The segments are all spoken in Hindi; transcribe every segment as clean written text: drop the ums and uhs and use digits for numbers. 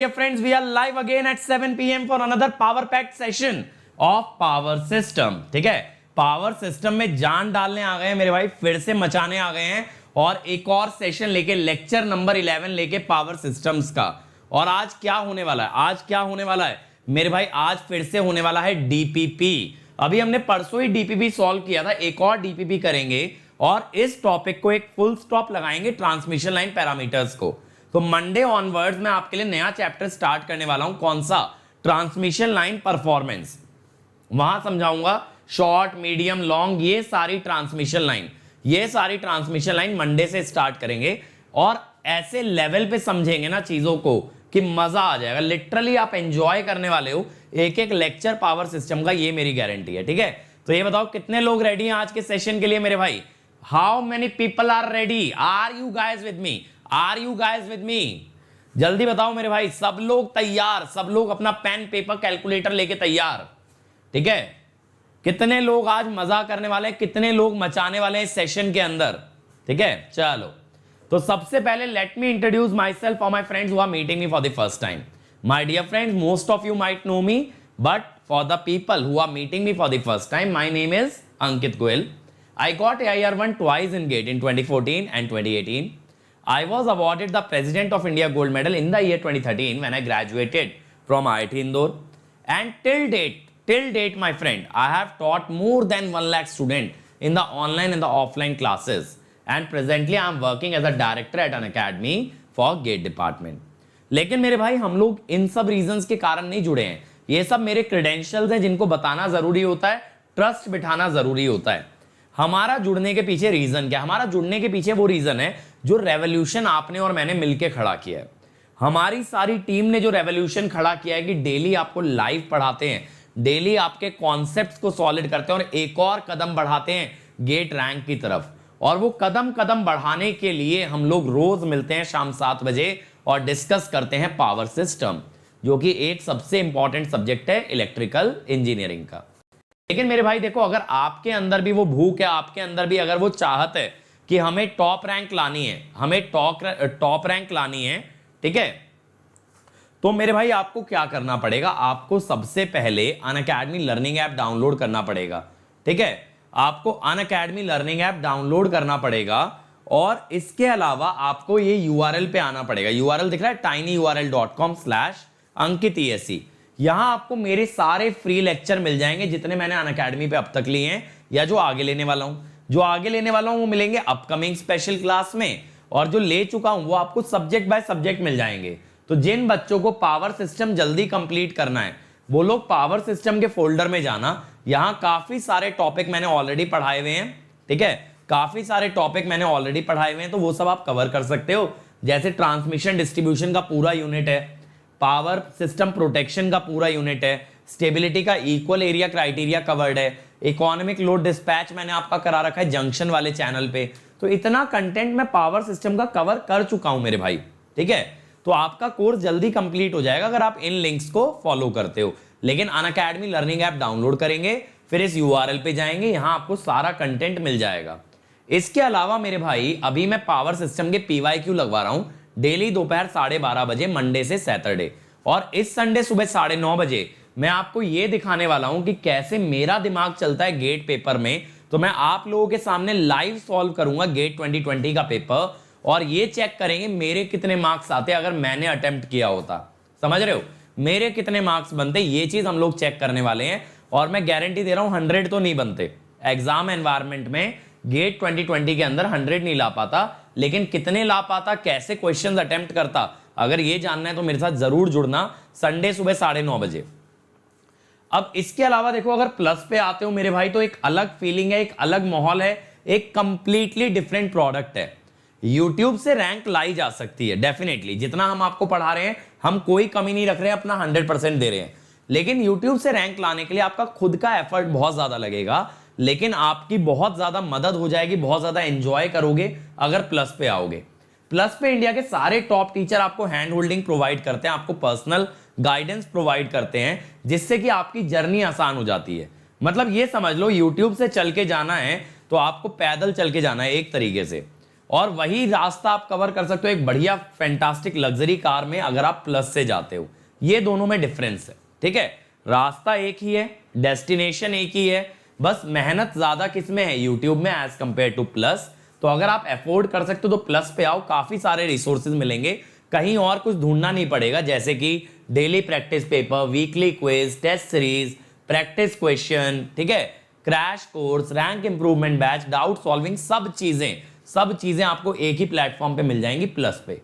Dear friends, we are live again at 7 p.m. for another power packed session of power system. ठीक है, पावर सिस्टम में जान डालने आ गए हैं मेरे भाई, फिर से मचाने आ गए हैं और एक और सेशन लेके लेक्चर नंबर 11 लेके पावर सिस्टम्स का। और आज क्या होने वाला है, आज क्या होने वाला है मेरे भाई, आज फिर से होने वाला है डीपीपी। अभी हमने परसों ही डीपीपी सॉल्व किया था, एक और डीपीपी करेंगे और इस टॉपिक को एक फुल स्टॉप लगाएंगे ट्रांसमिशन लाइन पैरामीटर्स को। तो मंडे ऑनवर्ड्स मैं आपके लिए नया चैप्टर स्टार्ट करने वाला हूं, कौन सा, ट्रांसमिशन लाइन परफॉर्मेंस। वहां समझाऊंगा शॉर्ट मीडियम लॉन्ग ये सारी ट्रांसमिशन लाइन मंडे से स्टार्ट करेंगे और ऐसे लेवल पे समझेंगे ना चीजों को कि मजा आ जाएगा। लिटरली आप एंजॉय करने वाले हो एक एक लेक्चर पावर सिस्टम का, ये मेरी गारंटी है। ठीक है, तो ये बताओ कितने लोग रेडी हैं आज के सेशन के लिए मेरे भाई? How many people are ready? Are you guys with me? Are you guys with me? जल्दी बताओ मेरे भाई, सब लोग तैयार? सब लोग अपना पेन पेपर कैलकुलेटर लेके तैयार? ठीक है, कितने लोग आज मजा करने वाले हैं, कितने लोग मचाने वाले हैं इस सेशन के अंदर? ठीक है, चलो तो सबसे पहले let me introduce myself और my friends who are meeting me for the first time. My dear friends, most of you might know me, but for the people who are meeting me for the first time, my name is Ankit Goyal. I got AIR1 twice in GATE in 2014 and 2018. I was awarded the President of India Gold Medal in the year 2013 when I graduated from IIT Indore. And till date, my friend, I have taught more than 1 lakh students in the online and the offline classes. And presently, I am working as a director at an academy for GATE department. लेकिन मेरे भाई हम लोग इन सब रीजंस के कारण नहीं जुड़े हैं। ये सब मेरे क्रेडेंशियल्स हैं जिनको बताना जरूरी होता है, ट्रस्ट बिठाना जरूरी होता है। हमारा जुड़ने के पीछे रीजन क्या? हमारा जुड़ने के पीछे वो रीजन है जो रेवोल्यूशन आपने और मैंने मिलकर खड़ा किया है। हमारी सारी टीम ने जो रेवोल्यूशन खड़ा किया है कि डेली आपको लाइव पढ़ाते हैं, डेली आपके कॉन्सेप्ट्स को सॉलिड करते हैं और एक और कदम बढ़ाते हैं गेट रैंक की तरफ। और वो कदम कदम बढ़ाने के लिए हम लोग रोज मिलते हैं शाम 7 बजे और डिस्कस करते हैं पावर सिस्टम, जो कि एक सबसे इंपॉर्टेंट सब्जेक्ट है इलेक्ट्रिकल इंजीनियरिंग का। लेकिन मेरे भाई देखो, अगर आपके अंदर भी वो भूख है, आपके अंदर भी अगर वो चाहत है कि हमें टॉप रैंक लानी है, हमें टॉप रैंक लानी है, ठीक है, तो मेरे भाई आपको क्या करना पड़ेगा? आपको सबसे पहले अनअकैडमी लर्निंग ऐप डाउनलोड करना पड़ेगा। ठीक है, आपको अनअकैडमी लर्निंग ऐप डाउनलोड करना पड़ेगा और इसके अलावा आपको ये URL पे आना पड़ेगा। URL दिख रहा है tinyurl.com/ankitesc। यहां आपको मेरे सारे फ्री लेक्चर मिल जाएंगे जितने मैंने अनअकैडमी पे अब तक लिए हैं या जो आगे लेने वाला हूं। जो आगे लेने वाला हूं वो मिलेंगे अपकमिंग स्पेशल क्लास में, और जो ले चुका हूं वो आपको सब्जेक्ट बाय सब्जेक्ट मिल जाएंगे। तो जिन बच्चों को पावर सिस्टम जल्दी कंप्लीट करना है वो लोग पावर सिस्टम के फोल्डर में जाना। यहां काफी सारे टॉपिक मैंने ऑलरेडी पढ़ाए हुए हैं। ठीक है, काफी सारे टॉपिक मैंने ऑलरेडी पढ़ाए हुए हैं, तो वो सब आप कवर कर सकते हो। जैसे ट्रांसमिशन डिस्ट्रीब्यूशन का पूरा यूनिट है, पावर सिस्टम प्रोटेक्शन का पूरा यूनिट है, स्टेबिलिटी का इक्वल एरिया क्राइटेरिया कवर्ड है, इकोनॉमिक लोड डिस्पैच मैंने आपका करा रखा है जंक्शन वाले चैनल पे। तो इतना कंटेंट मैं पावर सिस्टम का कवर कर चुका हूं मेरे भाई। ठीक है, तो आपका कोर्स जल्दी कंप्लीट हो जाएगा अगर आप इन लिंक्स को फॉलो करते हो। लेकिन अनअकैडमी लर्निंग ऐप डाउनलोड करेंगे, फिर इस URL पे जाएंगे, यहां आपको सारा कंटेंट मिल जाएगा। इसके अलावा मेरे भाई अभी मैं पावर सिस्टम के PYQ लगवा रहा हूं डेली दोपहर 12:30 बजे, मंडे से सैटरडे। और इस संडे सुबह 9:30 बजे मैं आपको यह दिखाने वाला हूं कि कैसे मेरा दिमाग चलता है गेट पेपर में। तो मैं आप लोगों के सामने लाइव सॉल्व करूंगा गेट 2020 का पेपर और ये चेक करेंगे मेरे कितने मार्क्स आते अगर मैंने अटेम्प्ट किया होता। समझ रहे हो, मेरे कितने मार्क्स बनते, ये चीज हम लोग चेक करने वाले हैं। और मैं गारंटी दे रहा हूं 100 तो नहीं बनते एग्जाम एनवायरमेंट में, गेट 2020 के अंदर 100 नहीं ला पाता, लेकिन कितने ला पाता, कैसे क्वेश्चंस अटेम्प्ट करता, अगर ये जानना है तो मेरे साथ जरूर जुड़ना संडे सुबह 9:30 बजे। अब इसके अलावा देखो, अगर प्लस पे आते हो मेरे भाई तो एक अलग फीलिंग है, एक अलग माहौल है, एक कंप्लीटली डिफरेंट प्रोडक्ट है। यूट्यूब से रैंक लाई जा सकती है डेफिनेटली, जितना हम आपको पढ़ा रहे हैं हम कोई कमी नहीं रख रहे हैं, अपना 100% दे रहे हैं। लेकिन यूट्यूब से रैंक लाने के लिए आपका खुद का एफर्ट बहुत ज्यादा लगेगा, लेकिन आपकी बहुत ज्यादा मदद हो जाएगी, बहुत ज्यादा एंजॉय करोगे अगर प्लस पे आओगे। प्लस पे इंडिया के सारे टॉप टीचर आपको हैंड होल्डिंग प्रोवाइड करते हैं, आपको पर्सनल गाइडेंस प्रोवाइड करते हैं, जिससे कि आपकी जर्नी आसान हो जाती है। मतलब ये समझ लो, यूट्यूब से चल के जाना है तो आपको पैदल चल के जाना है एक तरीके से। और वही रास्ता आप कवर कर सकते हो एक बढ़िया फैंटास्टिक लग्जरी कार में अगर आप प्लस से जाते हो। ये दोनों में डिफरेंस है, ठीक है। रास्ता एक ही है, डेस्टिनेशन एक ही है, बस मेहनत ज्यादा किस में है, यूट्यूब में एज कंपेयर टू प्लस। तो अगर आप अफोर्ड कर सकते हो तो प्लस पे आओ, काफी सारे रिसोर्सेज मिलेंगे, कहीं और कुछ ढूंढना नहीं पड़ेगा, जैसे कि daily practice paper, weekly quiz, test series, practice question, ठीक है, crash course, rank improvement batch, doubt solving, सब चीजें आपको एक ही प्लेटफॉर्म पे मिल जाएंगी प्लस पे।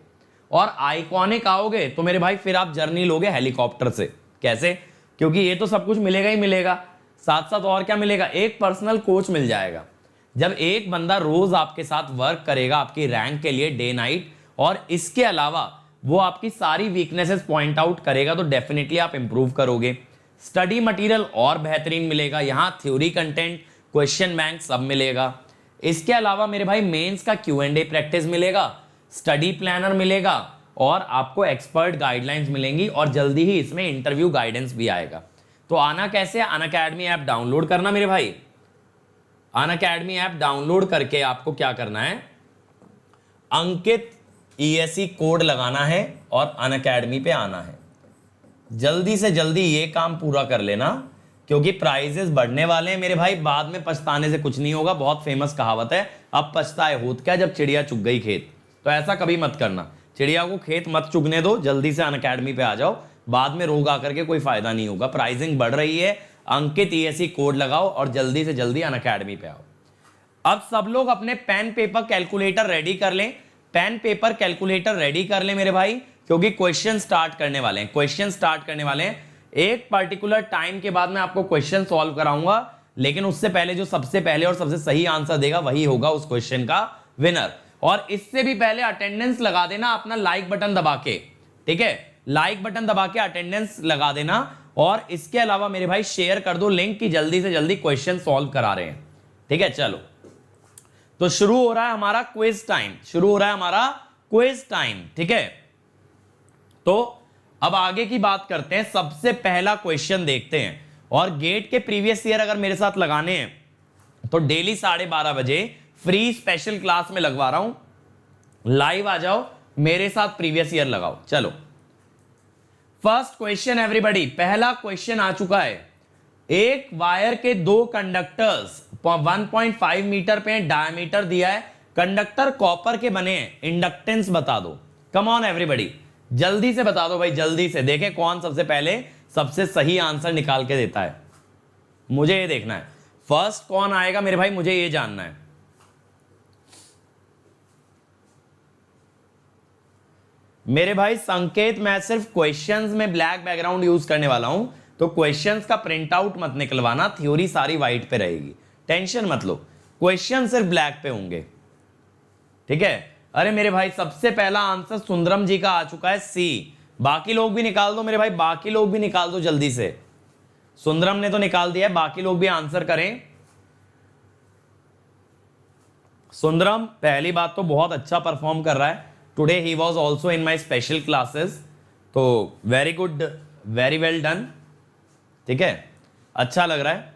और आइकॉनिक आओगे तो मेरे भाई फिर आप जर्नी लोगे हेलीकॉप्टर से। कैसे? क्योंकि ये तो सब कुछ मिलेगा ही मिलेगा, साथ साथ और क्या मिलेगा, एक पर्सनल कोच मिल जाएगा। जब एक बंदा रोज आपके साथ वर्क करेगा आपकी रैंक के लिए डे नाइट, और इसके अलावा वो आपकी सारी वीकनेसेस पॉइंट आउट करेगा, तो डेफिनेटली आप इंप्रूव करोगे। स्टडी मटेरियल और बेहतरीन मिलेगा, यहां थ्योरी कंटेंट, क्वेश्चन बैंक सब मिलेगा। इसके अलावा मेरे भाई मेंस का Q&A प्रैक्टिस मिलेगा, स्टडी प्लानर मिलेगा, और आपको एक्सपर्ट गाइडलाइंस मिलेंगी, और जल्दी ही इसमें इंटरव्यू गाइडेंस भी आएगा। तो आना कैसे? अनअकैडमी ऐप डाउनलोड करना मेरे भाई। अनअकैडमी ऐप डाउनलोड करके आपको क्या करना है, अंकित ESE कोड लगाना है और अनअकैडमी पे आना है। जल्दी से जल्दी ये काम पूरा कर लेना, क्योंकि प्राइजेस बढ़ने वाले हैं मेरे भाई, बाद में पछताने से कुछ नहीं होगा। बहुत फेमस कहावत है, अब पछताए होत क्या जब चिड़िया चुग गई खेत। तो ऐसा कभी मत करना, चिड़िया को खेत मत चुगने दो, जल्दी से अनअकैडमी पे आ जाओ, बाद में रोग आकर के कोई फायदा नहीं होगा। प्राइसिंग बढ़ रही है, अंकित ESE कोड लगाओ और जल्दी से जल्दी अनअकैडमी पे आओ। अब सब लोग अपने पेन पेपर कैलकुलेटर रेडी कर लें, पेन पेपर कैलकुलेटर रेडी कर लें मेरे भाई, क्योंकि क्वेश्चन स्टार्ट करने वाले हैं। एक पर्टिकुलर टाइम के बाद मैं आपको क्वेश्चन सॉल्व कराऊंगा, लेकिन उससे पहले जो सबसे पहले और सबसे सही आंसर देगा वही होगा उस क्वेश्चन का विनर। और इससे भी पहले अटेंडेंस लगा देना अपना लाइक बटन दबा के, ठीक है, लाइक बटन दबा के अटेंडेंस लगा देना। और इसके अलावा मेरे भाई शेयर कर दो लिंक की, जल्दी से जल्दी क्वेश्चन सॉल्व करा रहे हैं, ठीक है। चलो तो शुरू हो रहा है हमारा क्विज टाइम, ठीक है। तो अब आगे की बात करते हैं, सबसे पहला क्वेश्चन देखते हैं। और गेट के प्रीवियस ईयर अगर मेरे साथ लगाने हैं तो डेली 12:30 बजे फ्री स्पेशल क्लास में लगवा रहा हूं, लाइव आ जाओ, मेरे साथ प्रीवियस ईयर लगाओ। चलो फर्स्ट क्वेश्चन एवरीबॉडी, पहला क्वेश्चन आ चुका है। एक वायर के दो कंडक्टर्स 1.5 मीटर पे डायमीटर दिया है, कंडक्टर कॉपर के बने हैं, इंडक्टेंस बता दो। कम ऑन एवरीबॉडी, जल्दी से बता दो भाई, जल्दी से, देखें कौन सबसे पहले सबसे सही आंसर निकाल के देता है। मुझे ये देखना है फर्स्ट कौन आएगा मेरे भाई, मुझे ये जानना है। मेरे भाई संकेत, मैं सिर्फ क्वेश्चंस में ब्लैक बैकग्राउंड यूज करने वाला हूं, तो क्वेश्चंस का प्रिंट आउट मत निकलवाना, थ्योरी सारी व्हाइट पे रहेगी, टेंशन मत लो, क्वेश्चन सिर्फ ब्लैक पे होंगे, ठीक है। अरे मेरे भाई सबसे पहला आंसर सुंदरम जी का आ चुका है, सी। बाकी लोग भी निकाल दो मेरे भाई, बाकी लोग भी निकाल दो जल्दी से। सुंदरम ने तो निकाल दिया है, बाकी लोग भी आंसर करें। सुंदरम पहली बात तो बहुत अच्छा परफॉर्म कर रहा है, today he was also in my special classes, तो very good, very well done, ठीक है, अच्छा लग रहा है।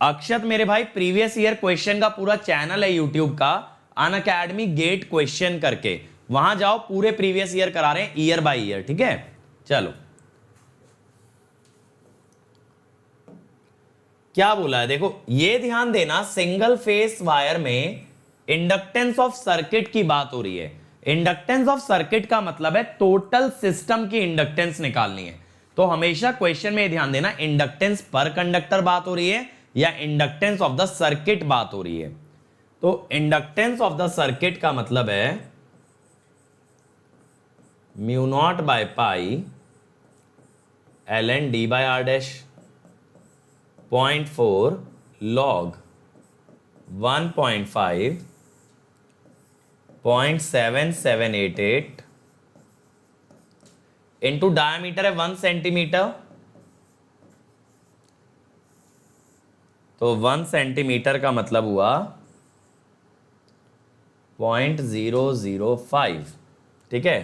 अक्षत मेरे भाई प्रीवियस ईयर क्वेश्चन का पूरा चैनल है यूट्यूब का, अनअकैडमी गेट क्वेश्चन करके, वहां जाओ, पूरे प्रीवियस ईयर करा रहे हैं ईयर बाय ईयर, ठीक है। चलो क्या बोला है देखो, ये ध्यान देना, सिंगल फेस वायर में इंडक्टेंस ऑफ सर्किट की बात हो रही है। इंडक्टेंस ऑफ सर्किट का मतलब है टोटल सिस्टम की इंडक्टेंस निकालनी है। तो हमेशा क्वेश्चन में ध्यान देना, इंडक्टेंस पर कंडक्टर बात हो रही है या इंडक्टेंस ऑफ द सर्किट बात हो रही है। तो इंडक्टेंस ऑफ द सर्किट का मतलब है mu naught by pi ln d by r dash 0.4 log 1.5 0.7788 into diameter है 1 सेंटीमीटर, तो 1 सेंटीमीटर का मतलब हुआ 0.005, ठीक है।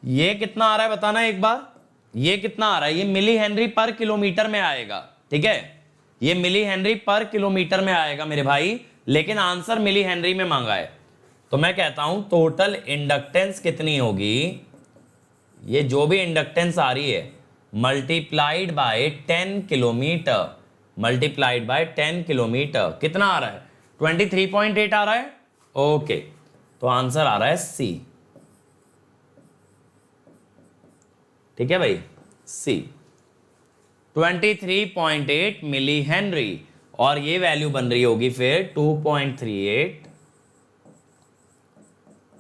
ये कितना आ रहा है बताना एक बार, ये कितना आ रहा है, ये मिली हेनरी पर किलोमीटर में आएगा, ठीक है, ये मिली हेनरी पर किलोमीटर में आएगा मेरे भाई। लेकिन आंसर मिली हेनरी में मांगा है। तो मैं कहता हूं टोटल इंडक्टेंस कितनी होगी, ये जो भी इंडक्टेंस आ रही है multiplied by 10 kilometre, multiplied by 10 kilometre, कितना आ रहा है 23.8 आ रहा है। ओके, तो आंसर आ रहा है सी। ठीक है भाई, सी 23.8 मिली हेनरी, और ये वैल्यू बन रही होगी फिर 2.38।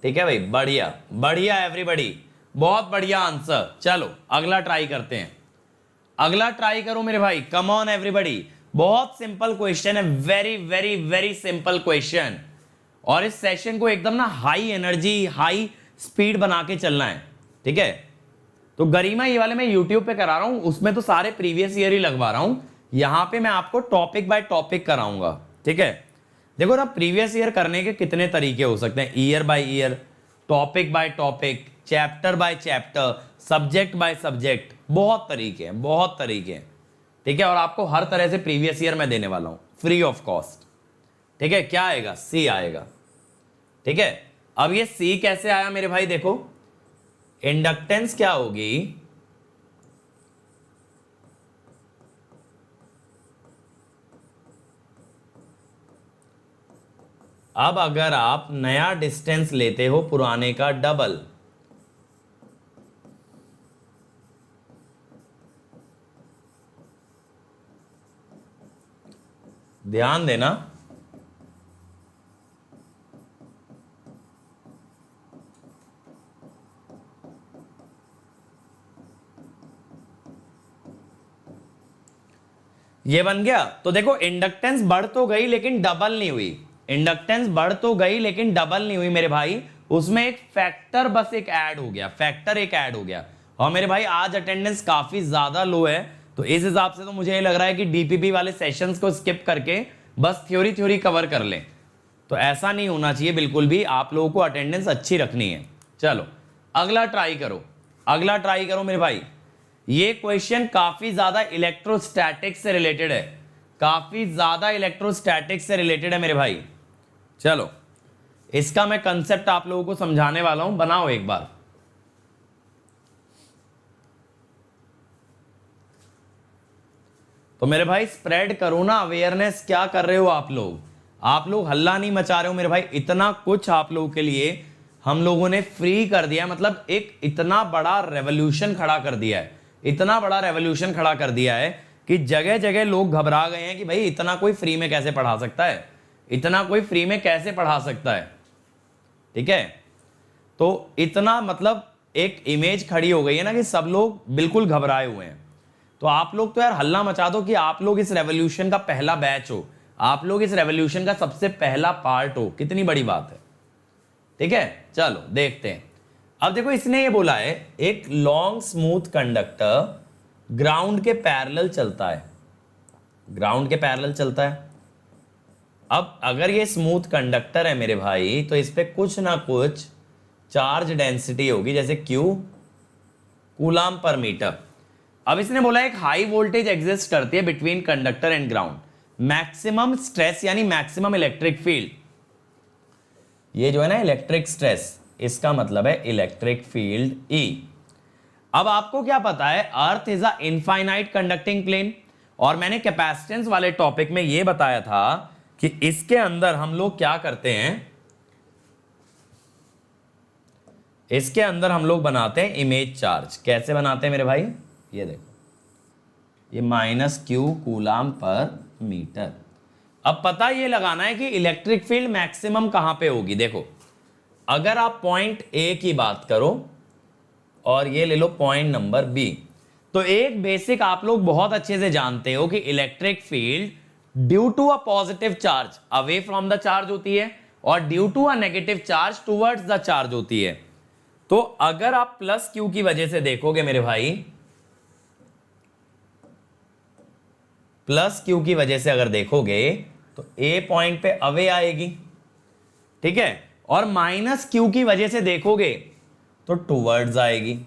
ठीक है भाई, बढ़िया बढ़िया एवरीबॉडी, बहुत बढ़िया आंसर। चलो अगला ट्राई करते हैं, अगला ट्राई करो मेरे भाई, कम ऑन एवरीबॉडी। बहुत सिंपल क्वेश्चन है, very very very simple question, और इस सेशन को एकदम ना हाई एनर्जी हाई स्पीड बना के चलना है। ठीक है, तो गरिमा ये वाले मैं यूट्यूब पे करा रहा हूं, उसमें तो सारे प्रीवियस ईयर ही लगवा रहा हूं, यहां पे मैं आपको टॉपिक बाय टॉपिक कराऊंगा। ठीक है, देखो ना प्रीवियस ईयर करने के कितने तरीके हो सकते हैं, year by year, topic by topic, chapter by chapter, subject by subject, बहुत तरीके हैं, बहुत तरीके हैं। ठीक है, और आपको हर तरह से प्रीवियस ईयर मैं देने वाला हूं फ्री ऑफ कॉस्ट। ठीक है, क्या आएगा, सी आएगा। ठीक है, अब ये सी कैसे आया मेरे भाई, देखो इंडक्टेंस क्या होगी, अब अगर आप नया डिस्टेंस लेते हो पुराने का डबल, ध्यान देना, ये बन गया। तो देखो इंडक्टेंस बढ़ तो गई लेकिन डबल नहीं हुई, इंडक्टेंस बढ़ तो गई लेकिन डबल नहीं हुई मेरे भाई, उसमें एक फैक्टर बस एक ऐड हो गया, फैक्टर एक ऐड हो गया। और मेरे भाई आज अटेंडेंस काफी ज्यादा लो है, तो इस हिसाब से तो मुझे ये लग रहा है कि डीपीपी वाले सेशंस को स्किप करके बस थ्योरी थ्योरी कवर कर लें। तो ऐसा नहीं होना चाहिए बिल्कुल भी, आप लोगों को अटेंडेंस अच्छी रखनी है। चलो अगला ट्राई करो, अगला ट्राई करो मेरे भाई। ये क्वेश्चन काफी ज्यादा इलेक्ट्रोस्टैटिक्स से रिलेटेड है, काफी ज्यादा इलेक्ट्रोस्टैटिक्स से रिलेटेड है मेरे भाई। चलो इसका मैं कंसेप्ट आप लोगों को समझाने वाला हूं, बनाओ एक बार। तो मेरे भाई स्प्रेड करो ना अवेयरनेस, क्या कर रहे हो आप लोग, आप लोग हल्ला नहीं मचा रहे हो मेरे भाई। इतना कुछ आप लोगों के लिए हम लोगों ने फ्री कर दिया है, मतलब एक इतना बड़ा रेवोल्यूशन खड़ा कर दिया है, इतना बड़ा रेवोल्यूशन खड़ा कर दिया है कि जगह जगह लोग घबरा गए हैं कि भाई इतना कोई फ्री में कैसे पढ़ा सकता है, इतना कोई फ्री में कैसे पढ़ा सकता है। ठीक है, तो इतना मतलब एक इमेज खड़ी हो गई है ना कि सब लोग बिल्कुल घबराए हुए हैं। तो आप लोग तो यार हल्ला मचा दो कि आप लोग इस रेवोल्यूशन का पहला बैच हो, आप लोग इस रेवोल्यूशन का सबसे पहला पार्ट हो, कितनी बड़ी बात है। ठीक है, चलो देखते हैं। अब देखो इसने ये बोला है एक लॉन्ग स्मूथ कंडक्टर ग्राउंड के पैरेलल चलता है, ग्राउंड के पैरेलल चलता है। अब अगर ये स्मूथ कंडक्टर है मेरे भाई, तो इस पे कुछ ना कुछ चार्ज डेंसिटी होगी, जैसे Q कूलाम पर मीटर। अब इसने बोला एक हाई वोल्टेज एग्जिस्ट करती है between conductor and ground, maximum stress यानी मैक्सिमम इलेक्ट्रिक फील्ड, ये जो है ना इलेक्ट्रिक स्ट्रेस, इसका मतलब है इलेक्ट्रिक फील्ड E। अब आपको क्या पता है, earth is a infinite conducting plane, और मैंने कैपेसिटेंस वाले टॉपिक में यह बताया था कि इसके अंदर हम लोग क्या करते हैं, इसके अंदर हम लोग बनाते हैं इमेज चार्ज। कैसे बनाते हैं मेरे भाई, ये देखो, ये -Q कूलाम पर मीटर। अब पता ये लगाना है कि इलेक्ट्रिक फील्ड मैक्सिमम कहां पे होगी। देखो अगर आप पॉइंट ए की बात करो और ये ले लो पॉइंट नंबर बी, तो एक बेसिक आप लोग बहुत अच्छे से जानते हो कि electric field due to a positive charge away from the charge होती है और due to a negative charge towards the charge होती है। तो अगर आप +Q की वजह से देखोगे मेरे भाई, +Q की वजह से अगर देखोगे तो A पॉइंट पे अवे आएगी, ठीक है, और -Q की वजह से देखोगे तो टुवर्ड्स आएगी।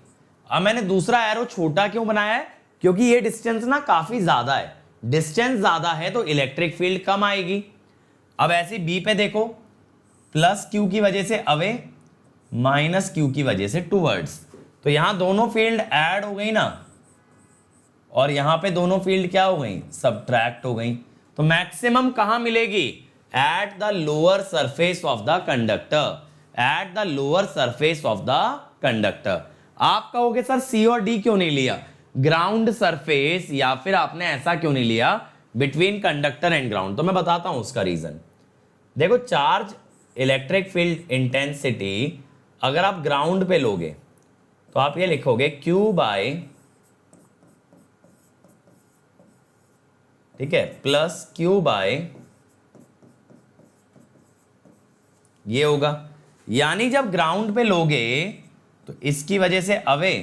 अब मैंने दूसरा एरो छोटा क्यों बनाया है, क्योंकि ये डिस्टेंस ना काफी ज्यादा है, डिस्टेंस ज्यादा है तो इलेक्ट्रिक फील्ड कम आएगी। अब ऐसे बी पे देखो, प्लस क्यू की वजह से अवे, माइनस क्यू की वजह से टूवर्ड्स, तो यहां दोनों फील्ड ऐड हो गई ना, और यहां पे दोनों फील्ड क्या हो गई, सबट्रैक्ट हो गई। तो मैक्सिमम कहां मिलेगी, at the lower surface of the conductor, at the lower surface of the conductor. आप कहोगे सर सी और डी क्यों नहीं लिया, ग्राउंड सरफेस, या फिर आपने ऐसा क्यों नहीं लिया बिटवीन कंडक्टर एंड ग्राउंड, तो मैं बताता हूं उसका रीजन। देखो चार्ज इलेक्ट्रिक फील्ड इंटेंसिटी अगर आप ग्राउंड पे लोगे तो आप ये लिखोगे Q बाय, ठीक है, प्लस Q बाय ये होगा। यानी जब ग्राउंड पे लोगे तो इसकी वजह से अवे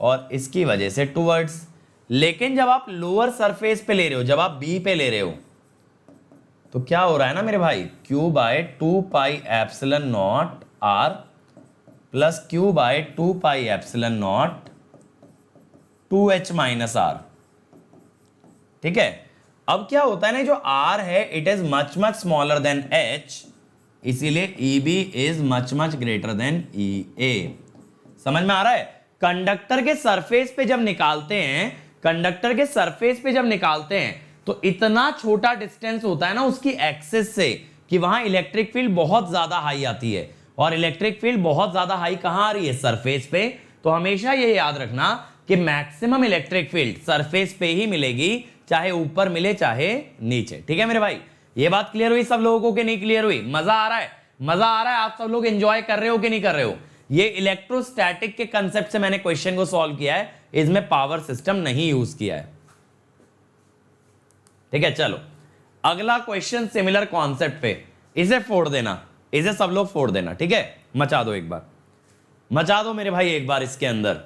और इसकी वजह से टुवर्ड्स, लेकिन जब आप लोअर सरफेस पे ले रहे हो, जब आप बी पे ले रहे हो, तो क्या हो रहा है ना मेरे भाई, Q by 2 pi epsilon naught R plus Q by 2 pi epsilon naught 2H minus R। ठीक है, अब क्या होता है ना, जो R है it is much much smaller than H, इसीलिए EB is much much greater then EA। समझ में आ रहा है? कंडक्टर के सरफेस पे जब निकालते हैं, कंडक्टर के सरफेस पे जब निकालते हैं तो इतना छोटा डिस्टेंस होता है ना उसकी एक्सिस से कि वहां इलेक्ट्रिक फील्ड बहुत ज्यादा हाई आती है, और इलेक्ट्रिक फील्ड बहुत ज्यादा हाई कहां आ रही है, सरफेस पे। तो हमेशा ये याद रखना कि मैक्सिमम इलेक्ट्रिक फील्ड सरफेस पे ही मिलेगी, चाहे ऊपर मिले चाहे नीचे। ठीक है मेरे भाई, ये बात क्लियर हुई सब लोगों को कि नहीं क्लियर हुई? मजा आ रहा है? मजा आ रहा है? आप सब लोग एंजॉय कर रहे हो कि नहीं कर रहे हो? ये इलेक्ट्रोस्टैटिक के कंसेप्ट से मैंने क्वेश्चन को सॉल्व किया है, इसमें पावर सिस्टम नहीं यूज किया है। ठीक है, चलो अगला क्वेश्चन सिमिलर कॉन्सेप्ट पे, इसे फोड़ देना, इसे सब लोग फोड़ देना। ठीक है, मचा दो एक बार, मचा दो मेरे भाई एक बार। इसके अंदर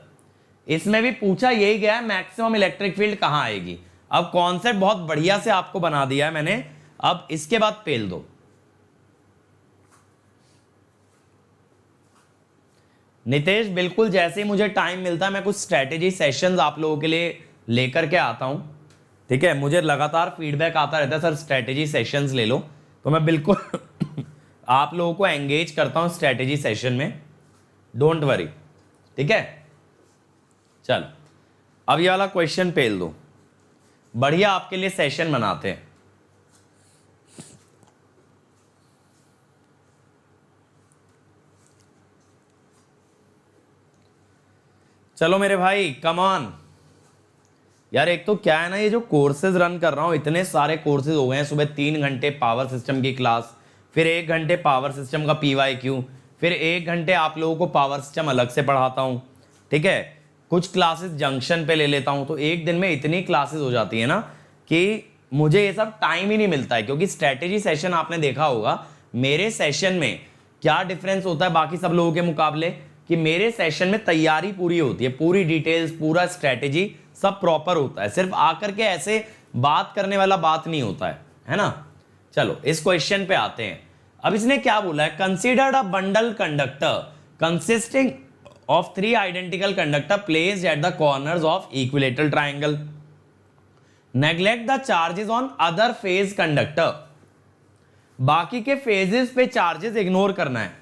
इसमें भी पूछा यही गया है, मैक्सिमम इलेक्ट्रिक फील्ड कहां आएगी। अब कॉन्सेप्ट बहुत बढ़िया से आपको बना दिया है मैंने, अब इसके बाद पेल दो। नितेश, बिल्कुल जैसे ही मुझे टाइम मिलता है मैं कुछ स्ट्रेटेजी सेशंस आप लोगों के लिए लेकर के आता हूं। ठीक है, मुझे लगातार फीडबैक आता रहता है सर स्ट्रेटेजी सेशंस ले लो, तो मैं बिल्कुल आप लोगों को एंगेज करता हूं स्ट्रेटेजी सेशन में, डोंट वरी। ठीक है, चलो अब ये वाला क्वेश्चन पेल दो, बढ़िया आपके लिए सेशन बनाते हैं। चलो मेरे भाई कम ऑन यार। एक तो क्या है ना, ये जो कोर्सेज रन कर रहा हूं, इतने सारे कोर्सेज हो गए हैं। सुबह 3 घंटे पावर सिस्टम की क्लास, फिर 1 घंटे पावर सिस्टम का PYQ, फिर 1 घंटे आप लोगों को पावर सिस्टम अलग से पढ़ाता हूं। ठीक है, कुछ क्लासेस जंक्शन पे ले लेता हूं, तो एक दिन में इतनी क्लासेस हो जाती है ना कि मुझे ये सब टाइम ही नहीं मिलता है। क्योंकि स्ट्रेटेजी सेशन आपने देखा होगा मेरे सेशन में क्या डिफरेंस होता है बाकी सब लोगों के मुकाबले, कि मेरे सेशन में तैयारी पूरी होती है, पूरी डिटेल्स, पूरा स्ट्रेटेजी सब प्रॉपर होता है, सिर्फ आकर के ऐसे बात करने वाला बात नहीं होता है ना। चलो इस क्वेश्चन पे आते हैं। अब इसने क्या बोला है, considered a bundle conductor consisting of 3 identical conductor placed at the corners of equilateral triangle, neglect the charges on other phase conductor. बाकी के फेजेस पे चार्जेस इग्नोर करना है,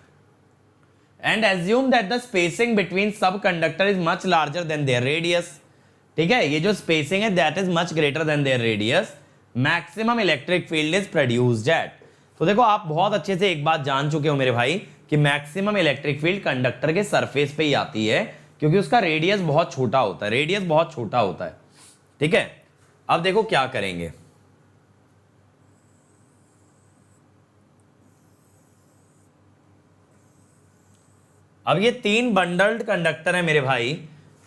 and assume that the spacing between sub conductor is much larger than their radius. ठीक है, ये जो स्पेसिंग है that is much greater than their radius, maximum electric field is produced at. तो देखो आप बहुत अच्छे से एक बात जान चुके हो मेरे भाई कि मैक्सिमम इलेक्ट्रिक फील्ड कंडक्टर के सरफेस पे ही आती है, क्योंकि उसका रेडियस बहुत छोटा होता है, रेडियस बहुत छोटा होता है। ठीक है, अब देखो क्या करेंगे। अब ये 3 बंडल्ड कंडक्टर है मेरे भाई।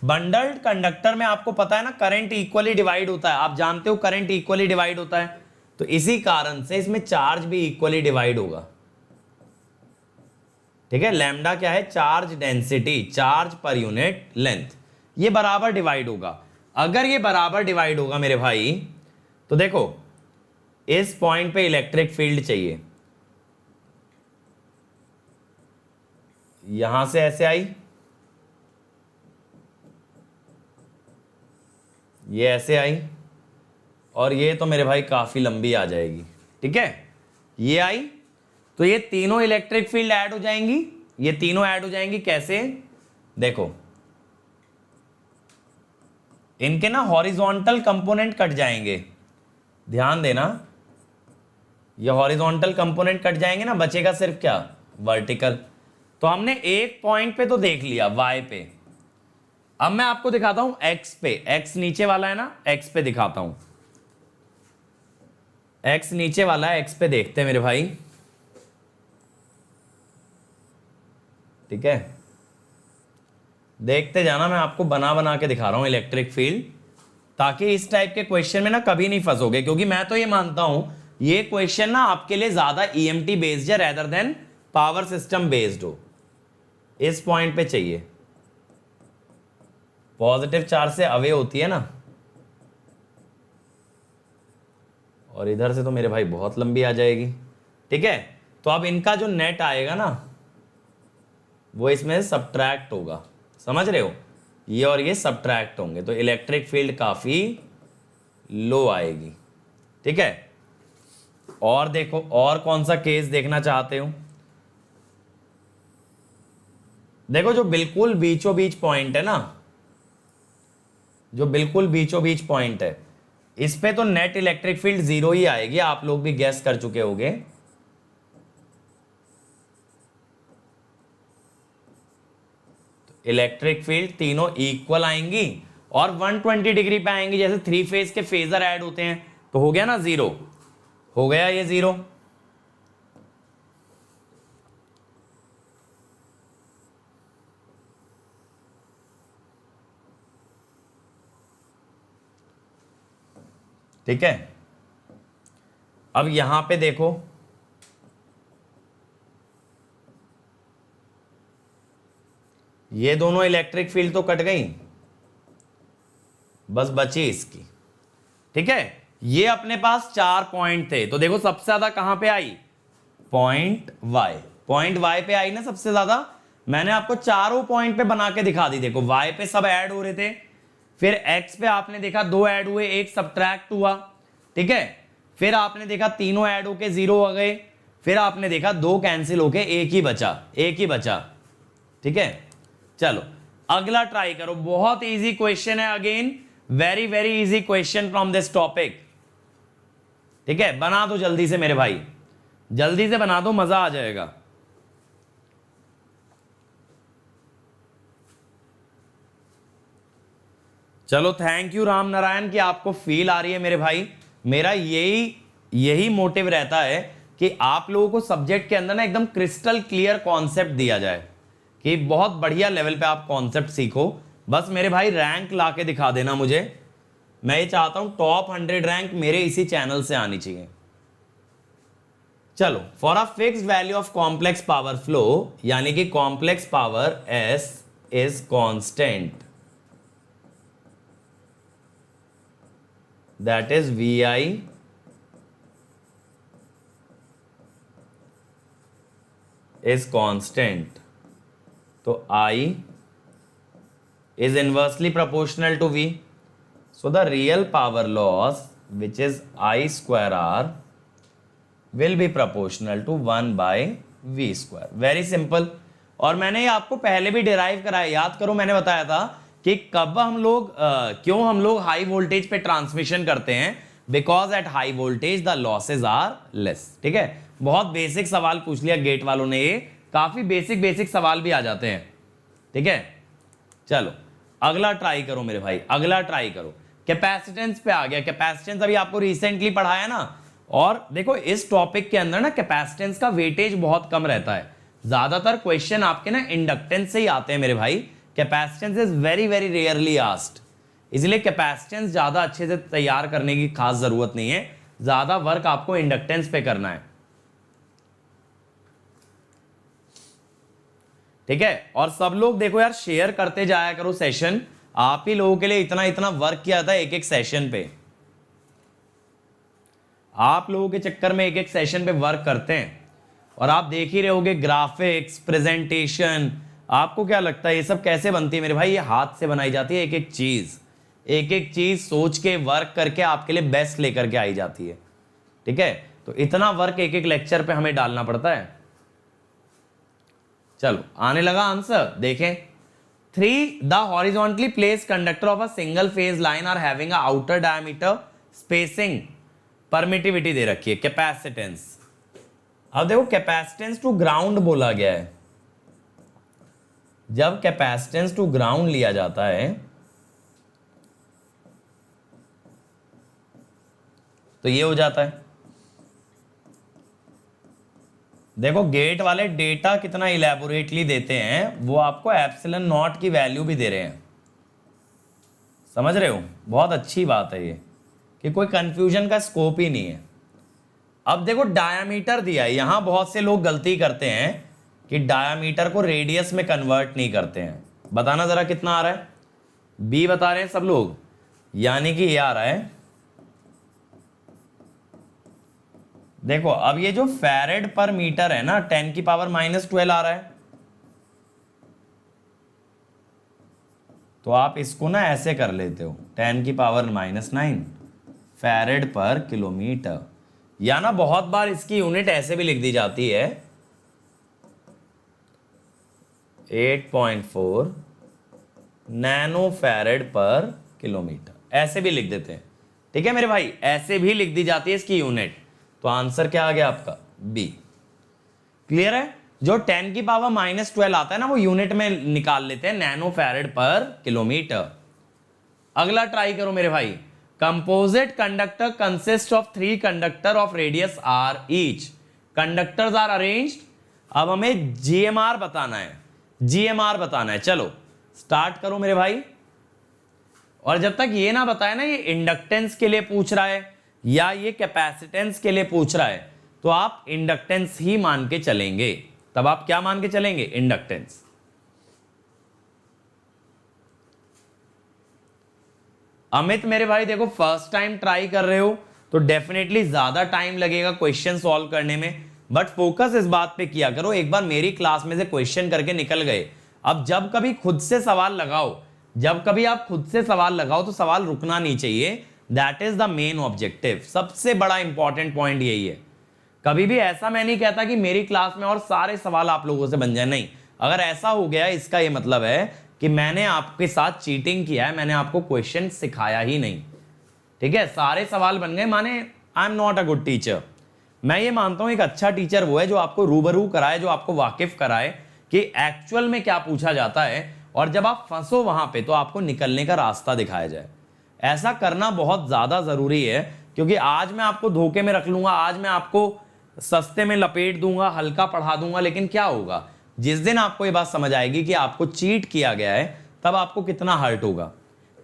बंडल्ड कंडक्टर में आपको पता है ना करंट इक्वली डिवाइड होता है, आप जानते हो करंट इक्वली डिवाइड होता है, तो इसी कारण से इसमें चार्ज भी इक्वली डिवाइड होगा। ठीक है, लैम्डा क्या है, charge density, charge per unit length, ये बराबर डिवाइड होगा। अगर ये बराबर डिवाइड होगा मेरे भाई, तो देखो इस पॉइंट पे इलेक्ट्रिक फील्ड चाहिए, यहां से ऐसे आई, ये ऐसे आई, और ये तो मेरे भाई काफी लंबी आ जाएगी। ठीक है, ये आई, तो ये तीनों इलेक्ट्रिक फील्ड ऐड हो जाएंगी, ये तीनों ऐड हो जाएंगी। कैसे? देखो इनके ना हॉरिजॉन्टल कंपोनेंट कट जाएंगे, ध्यान देना, ये हॉरिजॉन्टल कंपोनेंट कट जाएंगे ना, बचेगा सिर्फ क्या? वर्टिकल। तो हमने एक पॉइंट पे तो देख लिया, वाई पे। अब मैं आपको दिखाता हूं एक्स पे, एक्स नीचे वाला है ना, एक्स पे दिखाता हूं, एक्स नीचे वाला है, एक्स पे देखते हैं मेरे भाई। ठीक है, देखते जाना, मैं आपको बना बना के दिखा रहा हूं इलेक्ट्रिक फील्ड, ताकि इस टाइप के क्वेश्चन में ना कभी नहीं फंसोगे, क्योंकि मैं तो ये मानता हूं ये क्वेश्चन ना आपके लिए ज्यादा ईएमटी बेस्ड है rather than power system based हो। इस पॉइंट पे चाहिए, पॉजिटिव चार्ज से अवे होती है ना, और इधर से तो मेरे भाई बहुत लंबी आ जाएगी। ठीक है, तो अब इनका जो नेट आएगा ना वो इसमें सब्ट्रैक्ट होगा, समझ रहे हो, ये और ये सब्ट्रैक्ट होंगे, तो इलेक्ट्रिक फील्ड काफी लो आएगी। ठीक है, और देखो और कौन सा केस देखना चाहते हो? देखो जो बिल्कुल बीचों बीच पॉइंट है ना, जो बिल्कुल बीचों बीच पॉइंट है, इस पे तो नेट इलेक्ट्रिक फील्ड 0 ही आएगी, आप लोग भी गैस कर चुके होंगे। इलेक्ट्रिक फील्ड तीनों इक्वल आएंगी और 120 डिग्री पे आएंगी, जैसे 3 फेज के फेजर ऐड होते हैं, तो हो गया ना 0, हो गया ये 0। ठीक है, अब यहां पे देखो, ये दोनों इलेक्ट्रिक फील्ड तो कट गई, बस बची इसकी। ठीक है, ये अपने पास 4 पॉइंट थे, तो देखो सबसे ज्यादा कहां पे आई? पॉइंट वाई, पॉइंट वाई पे आई ना सबसे ज्यादा। मैंने आपको चारों पॉइंट पे बना के दिखा दी, देखो वाई पे सब ऐड हो रहे थे, फिर एक्स पे आपने देखा 2 ऐड हुए, 1 सब्ट्रैक्ट हुआ। ठीक है, फिर आपने देखा तीनों ऐड होके 0 हो गए, फिर आपने देखा 2 कैंसिल होके एक ही बचा, एक ही बचा। ठीक है, चलो अगला ट्राई करो, बहुत इजी क्वेश्चन है, again very very easy question from this topic. ठीक है, बना दो जल्दी से मेरे भाई, जल्दी से बना दो, मजा आ जाएगा। चलो थैंक यू राम नारायण कि आपको फील आ रही है मेरे भाई। मेरा यही मोटिव रहता है कि आप लोगों को सब्जेक्ट के अंदर ना एकदम क्रिस्टल क्लियर कॉन्सेप्ट दिया जाए, कि बहुत बढ़िया लेवल पे आप कॉन्सेप्ट सीखो। बस मेरे भाई रैंक ला के दिखा देना मुझे, मैं ये चाहता हूं टॉप 100 रैंक मेरे इसी चैनल से आनी चाहिए। चलो, for a fixed value of complex power flow, यानी कि complex power S is constant, that is V I is constant, तो I is inversely proportional to V. So the real power loss, which is I square R, will be proportional to 1 by V square. Very simple. और मैंने ये आपको पहले भी डिराइव कराया, याद करो, मैंने बताया था कि कब हम लोग क्यों हम लोग हाई वोल्टेज पे ट्रांसमिशन करते हैं, because at high voltage the losses are less. ठीक है, बहुत बेसिक सवाल पूछ लिया गेट वालों ने, ये काफी बेसिक सवाल भी आ जाते हैं। ठीक है, चलो अगला ट्राई करो मेरे भाई, अगला ट्राई करो। कैपेसिटेंस पे आ गया, कैपेसिटेंस अभी आपको रिसेंटली पढ़ाया ना, और देखो इस टॉपिक के अंदर ना कैपेसिटेंस का वेटेज बहुत कम रहता है, ज्यादातर क्वेश्चन आपके ना इंडक्टेंस से ही आते हैं मेरे भाई। Capacitance is very very rarely asked, इसलिए कैपेसिटेंस ज्यादा अच्छे से तैयार करने की खास जरूरत नहीं है, ज्यादा वर्क आपको इंडक्टेंस पे करना है। ठीक है, और सब लोग देखो यार शेयर करते जाया करो सेशन, आप ही लोगों के लिए इतना इतना वर्क किया था एक एक सेशन पे, आप लोगों के चक्कर में एक एक सेशन पे वर्क करते हैं, और आप देख ही रहे होगे ग्राफिक्स, प्रेजेंटेशन। आपको क्या लगता है ये सब कैसे बनती है मेरे भाई? ये हाथ से बनाई जाती है, एक एक चीज सोच के वर्क करके आपके लिए बेस्ट लेकर के आई जाती है। ठीक है, तो इतना वर्क एक एक लेक्चर पे हमें डालना पड़ता है। चलो आने लगा आंसर, देखें। 3 the horizontally placed conductor of a single phase line are having a outer diameter spacing permittivity दे रखी है, कैपेसिटेंस। अब देखो कैपेसिटेंस टू ग्राउंड बोला गया है। जब कैपेसिटेंस टू ग्राउंड लिया जाता है तो ये हो जाता है। देखो गेट वाले डेटा कितना इलेबोरेटली देते हैं, वो आपको एप्सिलॉन नॉट की वैल्यू भी दे रहे हैं। समझ रहे हो, बहुत अच्छी बात है ये कि कोई कंफ्यूजन का स्कोप ही नहीं है। अब देखो डायामीटर दिया है, यहां बहुत से लोग गलती करते हैं कि डायामीटर को रेडियस में कन्वर्ट नहीं करते हैं। बताना जरा कितना आ रहा है, बी बता रहे हैं सब लोग, यानी कि ये आ रहा है, देखो अब ये जो फैरेड पर मीटर है ना 10 की पावर -12 आ रहा है, तो आप इसको ना ऐसे कर लेते हो 10 की पावर -9 फैरेड पर किलोमीटर, या ना बहुत बार इसकी यूनिट ऐसे भी लिख दी जाती है 8.4 नैनो फैरेड पर किलोमीटर, ऐसे भी लिख देते हैं। ठीक है मेरे भाई, ऐसे भी लिख दी जाती है इसकी यूनिट। तो आंसर क्या आ गया आपका, बी। क्लियर है, जो 10 की पावर -12 आता है ना वो यूनिट में निकाल लेते हैं, नैनो फैरेड पर किलोमीटर। अगला ट्राई करो मेरे भाई। Composite conductor consist of 3 conductor of radius r each, conductors are arranged. अब हमें GMR बताना है, GMR बताना है। चलो स्टार्ट करो मेरे भाई। और जब तक ये ना बताए ना ये इंडक्टेंस के लिए पूछ रहा है या ये कैपेसिटेंस के लिए पूछ रहा है, तो आप इंडक्टेंस ही मान के चलेंगे। तब आप क्या मान के चलेंगे, इंडक्टेंस। अमित मेरे भाई देखो फर्स्ट टाइम ट्राई कर रहे हो तो डेफिनेटली ज्यादा टाइम लगेगा क्वेश्चन सॉल्व करने में, बट फोकस इस बात पे किया करो, एक बार मेरी क्लास में से क्वेश्चन करके निकल गए। अब जब कभी खुद से सवाल लगाओ, जब कभी आप खुद से सवाल लगाओ तो सवाल रुकना नहीं चाहिए। That is the main objective, सबसे बड़ा इंपॉर्टेंट पॉइंट यही है। कभी भी ऐसा मैं नहीं कहता कि मेरी क्लास में और सारे सवाल आप लोगों से बन जाए, नहीं। अगर ऐसा हो गया इसका ये मतलब है कि मैंने आपके साथ चीटिंग किया है, मैंने आपको क्वेश्चन सिखाया ही नहीं। ठीक है, सारे सवाल बन गए माने I am not a good teacher. मैं ये मानता हूं एक अच्छा टीचर वो है जो आपको रूबरू कराए, जो आपको वाकिफ कराए कि एक्चुअल में क्या पूछा जाता है, और जब आप फंसो वहां पे तो आपको निकलने का रास्ता दिखाया जाए। ऐसा करना बहुत ज्यादा जरूरी है, क्योंकि आज मैं आपको धोखे में रख लूंगा, आज मैं आपको सस्ते में लपेट दूंगा, हल्का पढ़ा दूंगा, लेकिन क्या होगा जिस दिन आपको ये बात समझ आएगी कि आपको चीट किया गया है, तब आपको कितना हर्ट होगा।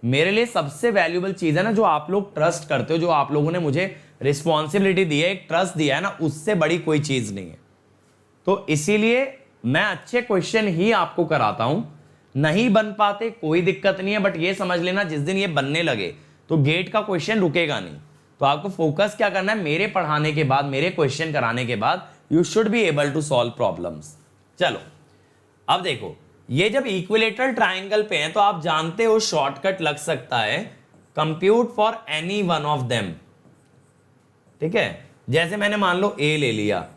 मेरे लिए सबसे वैल्यूएबल चीज है ना जो आप लोग ट्रस्ट करते हो, जो आप लोगों ने मुझे रिस्पॉन्सिबिलिटी दी है, एक ट्रस्ट दिया है ना, उससे बड़ी कोई चीज नहीं है। तो इसीलिए मैं अच्छे क्वेश्चन ही आपको कराता हूं। नहीं बन पाते कोई दिक्कत नहीं है, बट ये समझ लेना जिस दिन ये बनने लगे तो गेट का क्वेश्चन रुकेगा नहीं। तो आपको फोकस क्या करना है, मेरे पढ़ाने के बाद, मेरे क्वेश्चन कराने के बाद you should be able to solve problems. चलो अब देखो, ये जब इक्विलेटरल ट्राइंगल पे हैं तो आप जानते हो शॉर्टकट लग सकता है compute for any one of them. ठीक है, जैसे मैंने मान लो ए ले लिया,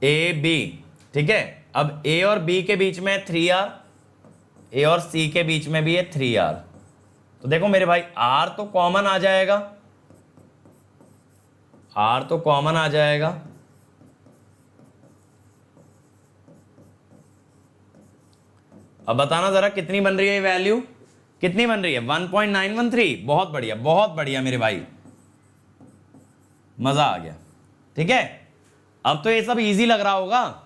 ए बी। ठीक है, अब ए और बी के बीच में 3R, ए और सी के बीच में भी है 3R। तो देखो मेरे भाई R तो कॉमन आ जाएगा, R तो कॉमन आ जाएगा। अब बताना जरा कितनी बन रही है वैल्यू, कितनी बन रही है, 1.913। बहुत बढ़िया, बहुत बढ़िया मेरे भाई, मजा आ गया। ठीक है, अब तो ये सब इजी लग रहा होगा,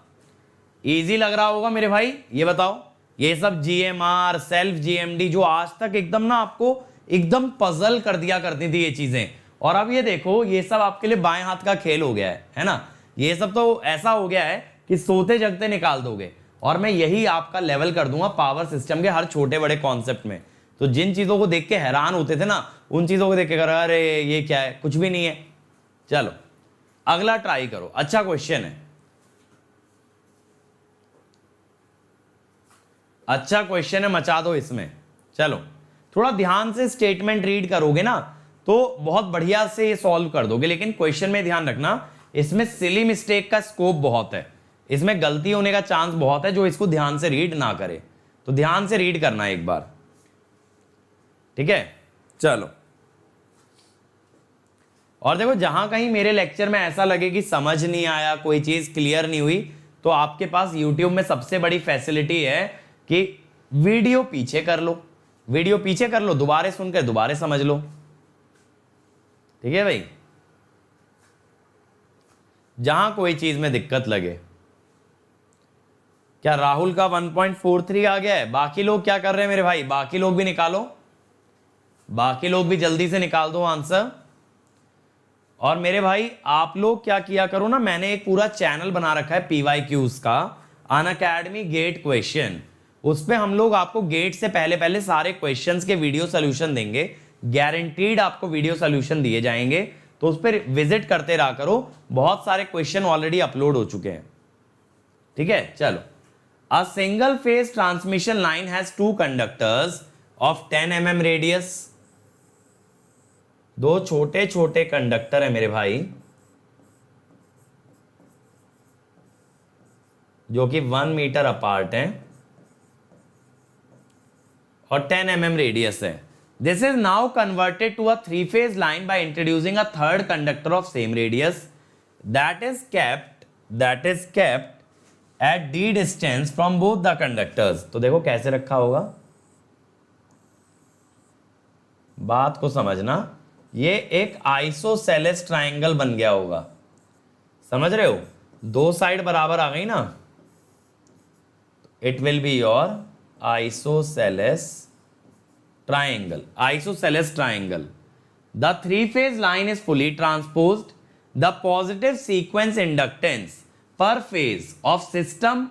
इजी लग रहा होगा मेरे भाई। ये बताओ, ये सब GMR, सेल्फ GMD जो आज तक एकदम ना आपको एकदम पजल कर दिया करती थी ये चीजें, और अब ये देखो ये सब आपके लिए बाएं हाथ का खेल हो गया है ना। ये सब तो ऐसा हो गया है कि सोते जगते निकाल दोगे। और मैं यही आपका लेवल कर दूंगा पावर सिस्टम के हर छोटे बड़े कॉन्सेप्ट में। तो जिन चीजों को देख के हैरान होते थे ना, उन चीजों को देख के कर अरे ये क्या है, कुछ भी नहीं है। चलो अगला ट्राई करो, अच्छा क्वेश्चन है, अच्छा क्वेश्चन है, मचा दो इसमें। चलो थोड़ा ध्यान से स्टेटमेंट रीड करोगे ना तो बहुत बढ़िया से ये सॉल्व कर दोगे, लेकिन क्वेश्चन में ध्यान रखना इसमें सिली मिस्टेक का स्कोप बहुत है, इसमें गलती होने का चांस बहुत है, जो इसको ध्यान से रीड ना करे। तो ध्यान से रीड करना एक बार, ठीक है। चलो और देखो, जहां कहीं मेरे लेक्चर में ऐसा लगे कि समझ नहीं आया, कोई चीज क्लियर नहीं हुई, तो आपके पास YouTube में सबसे बड़ी फैसिलिटी है कि वीडियो पीछे कर लो, वीडियो पीछे कर लो, दोबारा सुनकर दोबारा समझ लो, ठीक है भाई। जहां कोई चीज में दिक्कत लगे। क्या राहुल का 1.43 आ गया है? बाकी लोग क्या कर रहे हैं मेरे भाई? बाकी लोग भी निकालो, बाकी लोग भी जल्दी से निकाल दो आंसर। और मेरे भाई आप लोग क्या किया करो ना, मैंने एक पूरा चैनल बना रखा है PYQs का, अनअकैडमी गेट क्वेश्चन। उस पे हम लोग आपको गेट से पहले पहले सारे क्वेश्चंस के वीडियो सोल्यूशन देंगे, गारंटीड आपको वीडियो सोल्यूशन दिए जाएंगे। तो उस पर विजिट करते रहा करो, बहुत सारे क्वेश्चन ऑलरेडी अपलोड हो चुके हैं, ठीक है। चलो, अ single phase transmission line has 2 conductors of 10 mm radius. दो छोटे छोटे कंडक्टर है मेरे भाई, जो कि 1 मीटर अपार्ट है और 10 mm रेडियस है। This is now converted to a 3-phase line by introducing a third conductor of same radius that is kept at d distance from both the conductors। तो देखो कैसे रखा होगा, बात को समझना। ये एक आइसोसेलेस ट्राइंगल बन गया होगा, समझ रहे हो? दो साइड बराबर आ गई ना, it will be your isosceles triangle, isosceles triangle. The three-phase line is fully transposed. The positive sequence inductance per phase of system,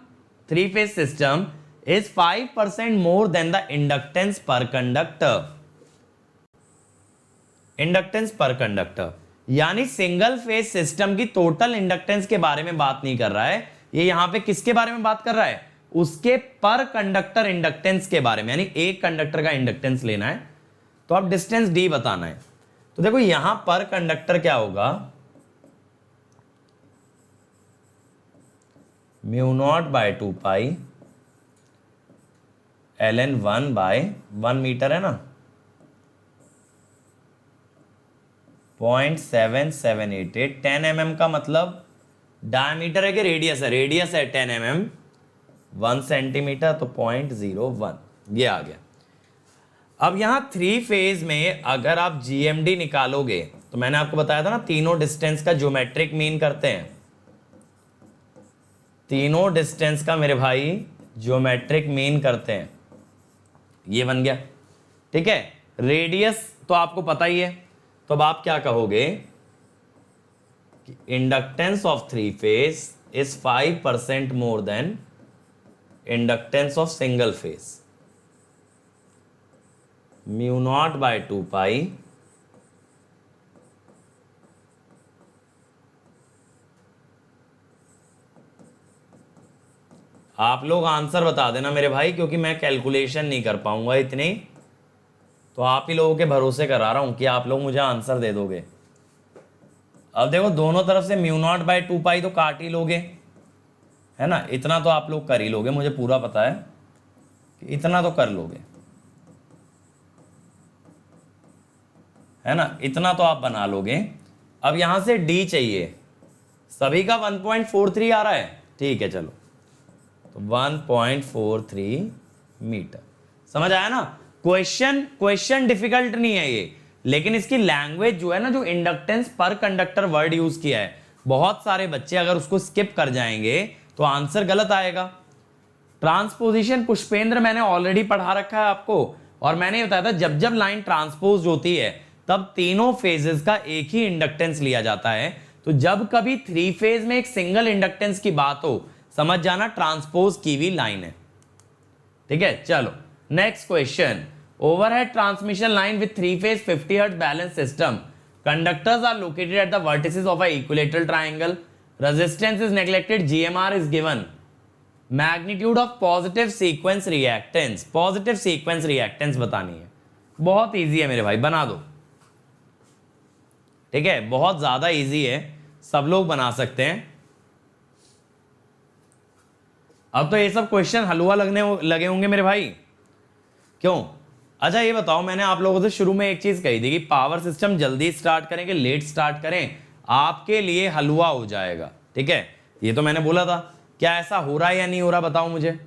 three-phase system, is 5% more than the inductance per conductor. Inductance per conductor, यानी सिंगल फेज सिस्टम की टोटल इंडक्टेंस के बारे में बात नहीं कर रहा है, ये यहां पे किसके बारे में बात कर रहा है? उसके पर कंडक्टर इंडक्टेंस के बारे में, यानी एक कंडक्टर का इंडक्टेंस लेना है तो आप डिस्टेंस d बताना है। तो देखो यहां पर कंडक्टर क्या होगा, μ0/2 पाई ln 1/1 मीटर है ना, 0.7788। 10 mm का मतलब डायमीटर है कि रेडियस है? रेडियस है 10 mm, 1 सेंटीमीटर तो 0.01, ये आ गया। अब यहां 3 फेज में अगर आप GMD निकालोगे तो मैंने आपको बताया था ना, तीनों डिस्टेंस का ज्योमेट्रिक मीन करते हैं, तीनों डिस्टेंस का मेरे भाई ज्योमेट्रिक मीन करते हैं, ये बन गया, ठीक है। रेडियस तो आपको पता ही है, तो अब आप क्या कहोगे कि inductance of 3 phase is 5% more than inductance of single phase. μ0/2 pi आप लोग आंसर बता देना मेरे भाई, क्योंकि मैं कैलकुलेशन नहीं कर पाऊंगा इतनी, तो आप ही लोगों के भरोसे करा रहा हूं कि आप लोग मुझे आंसर दे दोगे। अब देखो दोनों तरफ से μ0/2 पाई तो काट ही लोगे, है ना, इतना तो आप लोग कर ही लोगे, मुझे पूरा पता है कि इतना तो कर लोगे, है ना, इतना तो आप बना लोगे। अब यहां से d चाहिए, सभी का 1.43 आ रहा है, ठीक है। चलो तो 1.43 मीटर, समझ आया ना? क्वेश्चन डिफिकल्ट नहीं है ये, लेकिन इसकी लैंग्वेज जो है ना, जो इंडक्टेंस पर कंडक्टर वर्ड यूज किया है, बहुत सारे बच्चे अगर उसको स्किप कर जाएंगे तो आंसर गलत आएगा। ट्रांसपोजिशन पुष्पेंद्र मैंने ऑलरेडी पढ़ा रखा है आपको, और मैंने बताया था जब जब लाइन ट्रांसपोज होती है तब तीनों फेजेस का एक ही इंडक्टेंस लिया जाता है। तो जब कभी 3 फेज में एक सिंगल इंडक्टेंस की बात हो, समझ जाना ट्रांसपोज की हुई लाइन है, ठीक है। चलो next question, overhead transmission line with 3 phase 50 hertz balance system, conductors are located at the vertices of a equilateral triangle, resistance is neglected, GMR is given, magnitude of positive sequence reactance, positive sequence reactance बतानी है। बहुत इजी है मेरे भाई, बना दो, ठीक है, बहुत ज्यादा इजी है, सब लोग बना सकते हैं। अब तो ये सब क्वेश्चन हलवा लगे होंगे मेरे भाई, क्यों? अच्छा ये बताओ, मैंने आप लोगों से शुरू में एक चीज कही थी कि पावर सिस्टम जल्दी स्टार्ट करें कि लेट स्टार्ट करें, आपके लिए हलवा हो जाएगा, ठीक है। ये तो मैंने बोला था, क्या ऐसा हो रहा है या नहीं हो रहा, बताओ मुझे।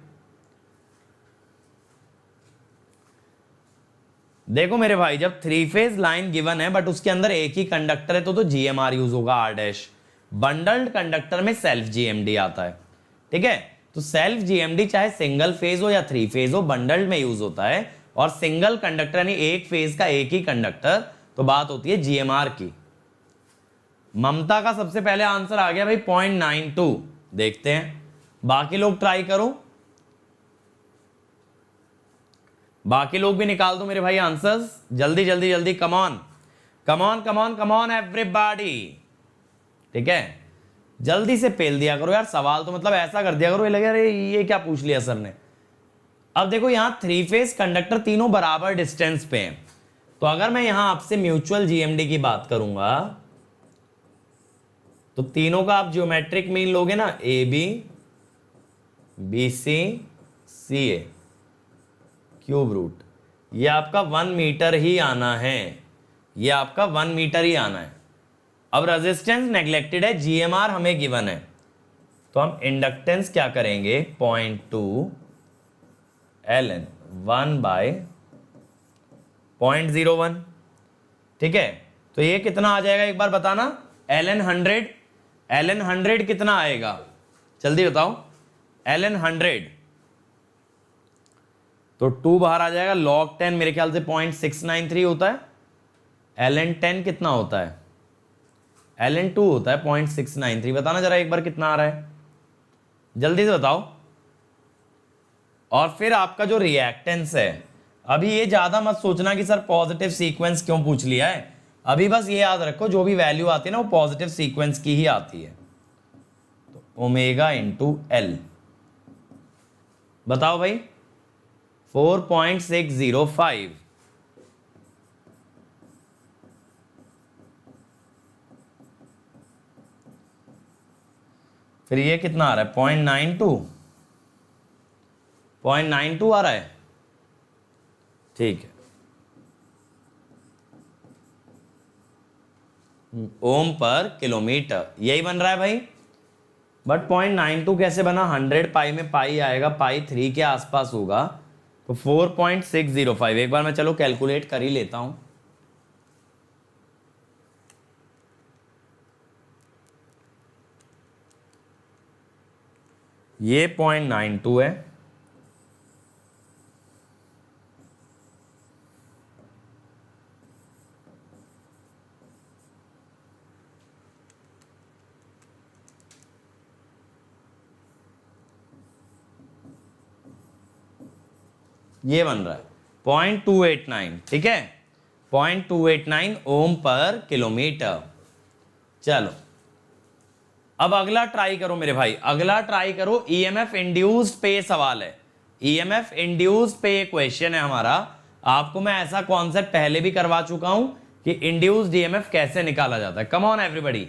देखो मेरे भाई, जब 3 फेज लाइन गिवन है बट उसके अंदर एक ही कंडक्टर है तो जीएमआर यूज होगा, आर डैश। बंडल्ड कंडक्टर में सेल्फ जीएमडी आता है, ठीक है। तो सेल्फ जीएमडी चाहे सिंगल फेज हो या 3 फेज हो, बंडल्ड में यूज होता है। और सिंगल कंडक्टर यानी एक फेज का एक ही कंडक्टर, तो बात होती है जीएमआर की। ममता का सबसे पहले आंसर आ गया भाई 0.92, देखते हैं बाकी लोग ट्राई करो, बाकी लोग भी निकाल दो मेरे भाई आंसर्स, जल्दी जल्दी जल्दी, come on come on come on come on everybody, ठीक है। जल्दी से पेल दिया करो यार सवाल, तो मतलब ऐसा कर दिया करो ये लगे अरे ये क्या पूछ लिया सर ने। अब देखो यहां 3 फेज कंडक्टर तीनों बराबर डिस्टेंस पे हैं, तो अगर मैं यहां आपसे म्यूचुअल जीएमडी की बात करूंगा तो तीनों का आप ज्योमेट्रिक मीन लोगे ना, A B B C C A cube root, ये आपका 1 मीटर ही आना है, ये आपका 1 मीटर ही आना है। अब रेजिस्टेंस नेग्लेक्टेड है, जीएमआर हमें गिवन है, तो हम इंडक्टेंस क्या करेंगे 0.2 ln 1/0.01, ठीक है। तो ये कितना आ जाएगा एक बार बताना, ln 100 कितना आएगा जल्दी बताओ, ln 100 तो 2 बाहर आ जाएगा, log 10 मेरे ख्याल से 0.693 होता है, ln 10 कितना होता है, ln 2 होता है 0.693, बताना जरा एक बार कितना आ रहा है, जल्दी से बताओ। और फिर आपका जो रिएक्टेंस है, अभी ये ज्यादा मत सोचना कि सर पॉजिटिव सीक्वेंस क्यों पूछ लिया है, अभी बस ये याद रखो जो भी वैल्यू आती है ना वो पॉजिटिव सीक्वेंस की ही आती है, तो ओमेगा इंटू एल, बताओ भाई 4.605, फिर ये कितना आ रहा है 0.92 आ रहा है, ठीक है। ओम पर किलोमीटर यही बन रहा है भाई, बट 0.92 कैसे बना, 100 पाई में पाई आएगा, पाई 3 के आसपास होगा, तो 4.605, एक बार मैं चलो कैलकुलेट कर ही लेता हूं। ये 0.92 है, ये बन रहा है 0.289, ठीक है, 0.289 ओम पर किलोमीटर। चलो अब अगला ट्राई करो मेरे भाई, अगला ट्राई करो, ईएमएफ इंड्यूस्ड पे सवाल है, ईएमएफ इंड्यूस्ड पे क्वेश्चन है हमारा। आपको मैं ऐसा कॉन्सेप्ट पहले भी करवा चुका हूं कि इंड्यूस्ड ईएमएफ कैसे निकाला जाता है। कम ऑन एवरीबॉडी,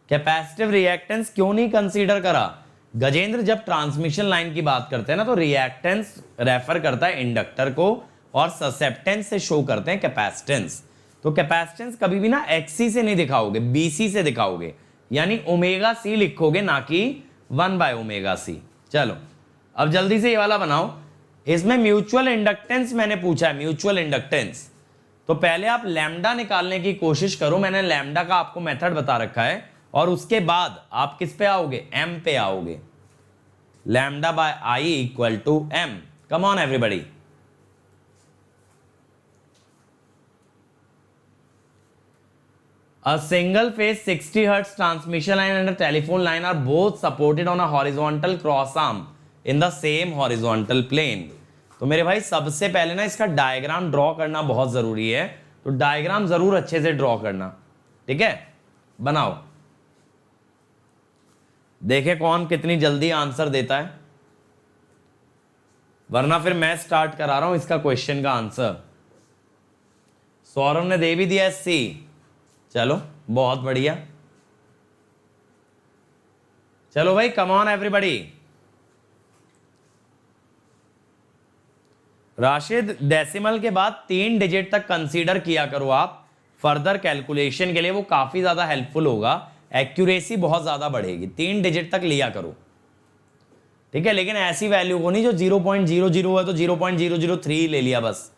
कैपेसिटिव रिएक्टेंस क्यों नहीं कंसीडर करा गजेंद्र? जब ट्रांसमिशन लाइन की बात करते हैं ना तो रिएक्टेंस रेफर करता है इंडक्टर को और ससेप्टेंस से शो करते हैं कैपेसिटेंस। तो कैपेसिटेंस कभी भी ना एक्सी से नहीं दिखाओगे, बीसी से दिखाओगे, यानी ओमेगा सी लिखोगे, ना कि 1/ओमेगा सी। चलो अब जल्दी से ये वाला बनाओ, इसमें म्यूचुअल इंडक्टेंस मैंने पूछा है, म्यूचुअल इंडक्टेंस। तो पहले आप लैम्डा निकालने की कोशिश करो, मैंने लैम्डा का आपको मेथड बता रखा है, और उसके बाद आप किस पे आओगे, एम पे आओगे, lambda by I equal to M. Come on everybody, A single phase 60 hertz transmission line and a telephone line are both supported on a horizontal cross arm in the same horizontal plane. तो मेरे भाई सबसे पहले ना इसका डायग्राम ड्रॉ करना बहुत जरूरी है, तो डायग्राम जरूर अच्छे से ड्रॉ करना, ठीक है? बनाओ, देखे कौन कितनी जल्दी आंसर देता है, वरना फिर मैं स्टार्ट करा रहा हूं इसका क्वेश्चन का आंसर। सौरभ ने दे भी दिया सी, चलो बहुत बढ़िया। चलो भाई कम ऑन एवरीबॉडी। राशिद, डेसिमल के बाद 3 डिजिट तक कंसीडर किया करो आप फर्दर कैलकुलेशन के लिए, वो काफी ज्यादा हेल्पफुल होगा, एक्यूरेसी बहुत ज्यादा बढ़ेगी। 3 डिजिट तक लिया करो, ठीक है? लेकिन ऐसी वैल्यू को नहीं जो 0.00 है तो 0.003 ले लिया बस।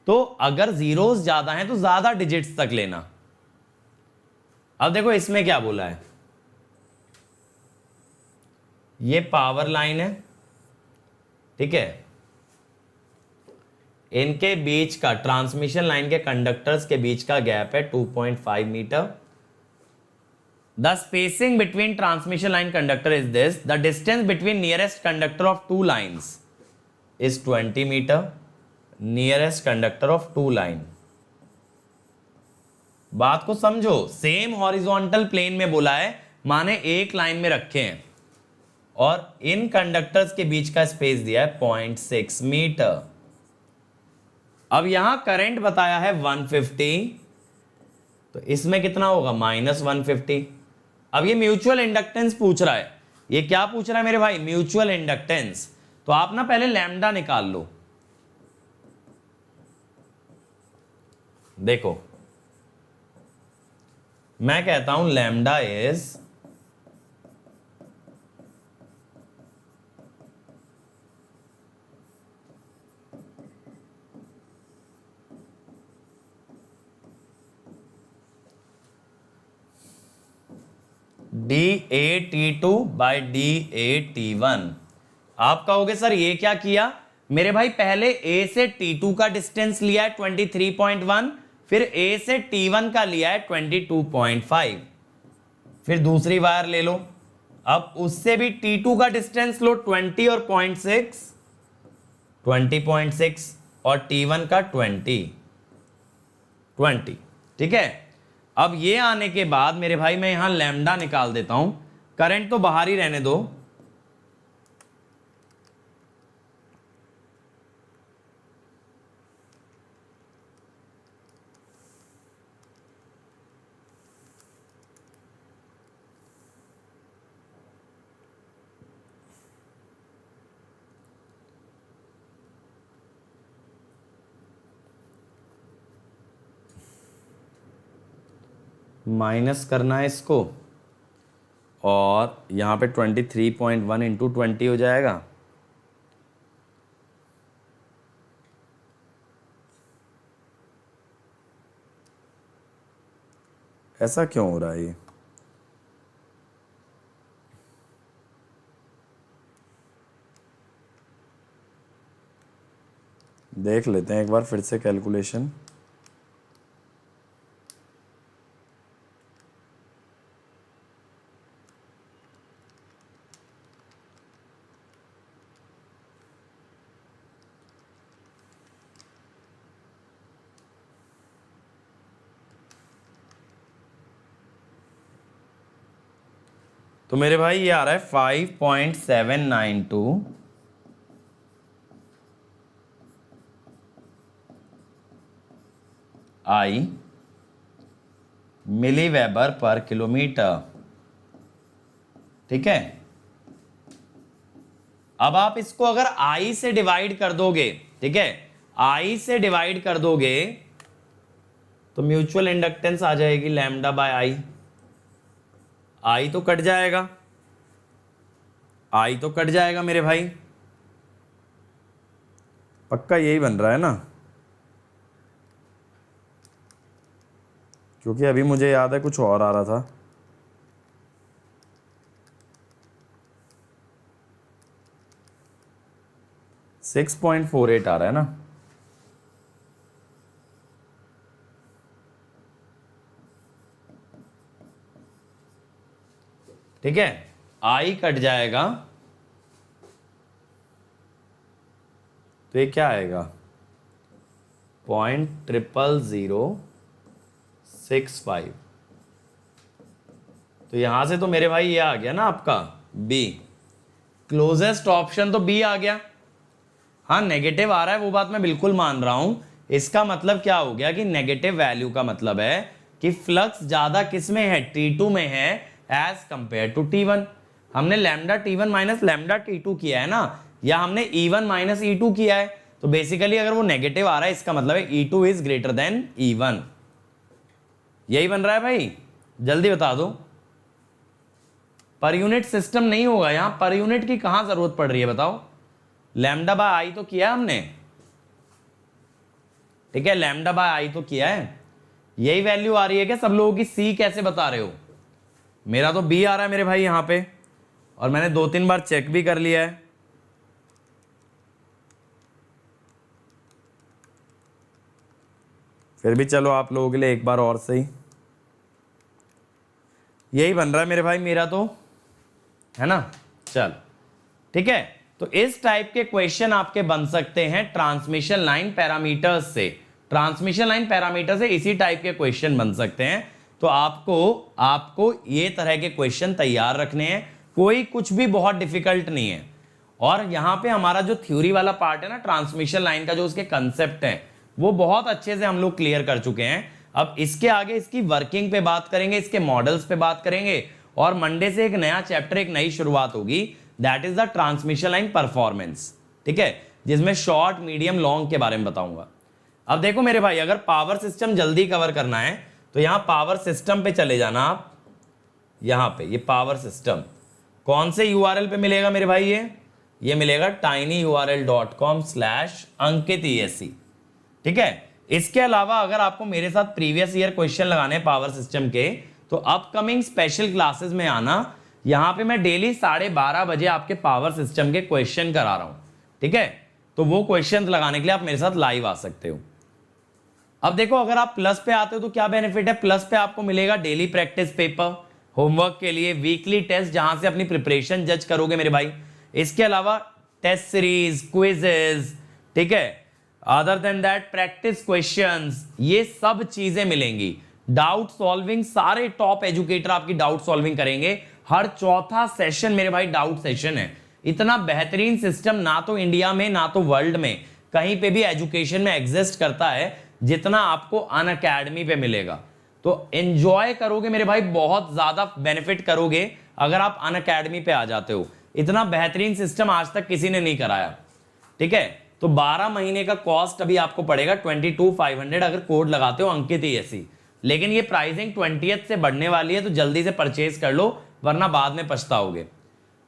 तो अगर जीरोस ज्यादा हैं तो ज्यादा डिजिट्स तक लेना। अब देखो इसमें क्या बोला है, ये पावर लाइन है, ठीक है? इनके बीच का, ट्रांसमिशन लाइन के कंडक्टर्स के बीच का गैप है 2.5 metre. The spacing between transmission line conductor is this, the distance between nearest conductor of 2 lines is 20 metre, nearest conductor of 2 line. बात को समझो, सेम हॉरिजॉन्टल प्लेन में बोला है, माने एक लाइन में रखे हैं, और इन कंडक्टर्स के बीच का स्पेस दिया है 0.6 मीटर। अब यहां करंट बताया है 150, तो इसमें कितना होगा -150। अब ये म्यूचुअल इंडक्टेंस पूछ रहा है, ये क्या पूछ रहा है मेरे भाई? Mutual inductance. तो आप ना पहले लैम्डा निकाल लो। देखो मैं कहता हूं lambda is dA/T2 by dA/T1। आप कहोगे सर ये क्या किया? मेरे भाई पहले A से T2 का डिस्टेंस लिया है 23.1, फिर A से T1 का लिया है 22.5, फिर दूसरी वायर ले लो, अब उससे भी T2 का डिस्टेंस लो 20 और 0.6, 20.6 और T1 का 20, ठीक है? अब ये आने के बाद मेरे भाई मैं यहां लैम्डा निकाल देता हूं, करंट तो बाहर ही रहने दो। माइनस करना है इसको, और यहाँ पे 23.1 इंटू 20 हो जाएगा। ऐसा क्यों हो रहा है ये? देख लेते हैं एक बार फिर से कैलकुलेशन। तो मेरे भाई ये आ रहा है 5.792 I मिली वेबर पर किलोमीटर, ठीक है? अब आप इसको अगर I से डिवाइड कर दोगे, ठीक है, I से डिवाइड कर दोगे तो म्यूचुअल इंडक्टेंस आ जाएगी लैम्डा बाय आई। आई तो कट जाएगा, आई तो कट जाएगा मेरे भाई, पक्का यही बन रहा है ना? क्योंकि अभी मुझे याद है कुछ और आ रहा था। सिक्स 6.48 आ रहा है ना? ठीक है, आई कट जाएगा तो ये क्या आएगा 0.0006 तो यहां से तो मेरे भाई ये आ गया ना आपका बी, क्लोजेस्ट ऑप्शन तो बी आ गया। हाँ नेगेटिव आ रहा है वो बात मैं बिल्कुल मान रहा हूं, इसका मतलब क्या हो गया कि नेगेटिव वैल्यू का मतलब है कि फ्लक्स ज्यादा किस में है, T2 में है एज कंपेयर टू T1। हमने lambda T1 minus lambda T2 किया है ना, या हमने E1 माइनस E2 किया है, तो बेसिकली अगर वो नेगेटिव आ रहा है इसका मतलब है E2 is greater than E1। यही बन रहा है भाई, जल्दी बता दो। पर यूनिट सिस्टम नहीं होगा यहां, पर यूनिट की कहां जरूरत पड़ रही है बताओ। लैम्डा बाय आई तो किया हमने, ठीक है, लैम्डा बाय आई तो किया है। यही वैल्यू आ रही है क्या सब लोगों की? सी कैसे बता रहे हो? मेरा तो बी आ रहा है मेरे भाई यहां पे, और मैंने 2-3 बार चेक भी कर लिया है। फिर भी चलो आप लोगों के लिए एक बार और सही, यही बन रहा है मेरे भाई मेरा तो, है ना। चल ठीक है, तो इस टाइप के क्वेश्चन आपके बन सकते हैं ट्रांसमिशन लाइन पैरामीटर्स से। ट्रांसमिशन लाइन पैरामीटर से इसी टाइप के क्वेश्चन बन सकते हैं। तो आपको ये तरह के क्वेश्चन तैयार रखने हैं, कोई कुछ भी बहुत डिफिकल्ट नहीं है। और यहां पे हमारा जो थ्योरी वाला पार्ट है ना, ट्रांसमिशन लाइन का जो उसके कंसेप्ट है वो बहुत अच्छे से हम लोग क्लियर कर चुके हैं। अब इसके आगे इसकी वर्किंग पे बात करेंगे, इसके मॉडल्स पे बात करेंगे, और मंडे से एक नया चैप्टर, एक नई शुरुआत होगी, that is the transmission line performance, ठीक है, जिसमें शॉर्ट मीडियम लॉन्ग के बारे में बताऊंगा। अब देखो मेरे भाई, अगर पावर सिस्टम जल्दी कवर करना है तो यहां पावर सिस्टम पे चले जाना आप। यहां पे ये पावर सिस्टम कौन से URL पे मिलेगा मेरे भाई? ये मिलेगा tinyurl.com/ankit.esc, ठीक है। इसके अलावा अगर आपको मेरे साथ प्रीवियस ईयर क्वेश्चन लगाने हैं पावर सिस्टम के, तो अपकमिंग स्पेशल क्लासेस में आना। यहां पे मैं डेली 12:30 बजे आपके पावर सिस्टम के क्वेश्चन करा रहा हूं, ठीक है। तो वो क्वेश्चन लगाने के लिए आप मेरे साथ लाइव आ सकते हो। अब देखो, अगर आप प्लस पे आते हो तो क्या बेनिफिट है? प्लस पे आपको मिलेगा डेली प्रैक्टिस पेपर होमवर्क के लिए, वीकली टेस्ट जहां से अपनी प्रिपरेशन जज करोगे मेरे भाई। इसके अलावा टेस्ट सीरीज, क्विजेज, ठीक है, other than that practice questions, ये सब चीजें मिलेंगी। डाउट सॉल्विंग, सारे टॉप एजुकेटर आपकी डाउट सॉल्विंग करेंगे। हर चौथा सेशन मेरे भाई डाउट सेशन है। इतना बेहतरीन सिस्टम ना तो इंडिया में ना तो वर्ल्ड में कहीं पे भी एजुकेशन में एग्जिस्ट करता है जितना आपको अनअकैडमी पे मिलेगा। तो एंजॉय करोगे मेरे भाई, बहुत ज्यादा बेनिफिट करोगे अगर आप अनअकैडमी पे आ जाते हो। इतना बेहतरीन सिस्टम आज तक किसी ने नहीं कराया, ठीक है। तो 12 महीने का कॉस्ट अभी आपको पड़ेगा 22,500 अगर कोड लगाते हो अंकित ESE। लेकिन ये प्राइसिंग 20th से बढ़ने वाली है, तो जल्दी से परचेज कर लो वरना बाद में पछताओगे।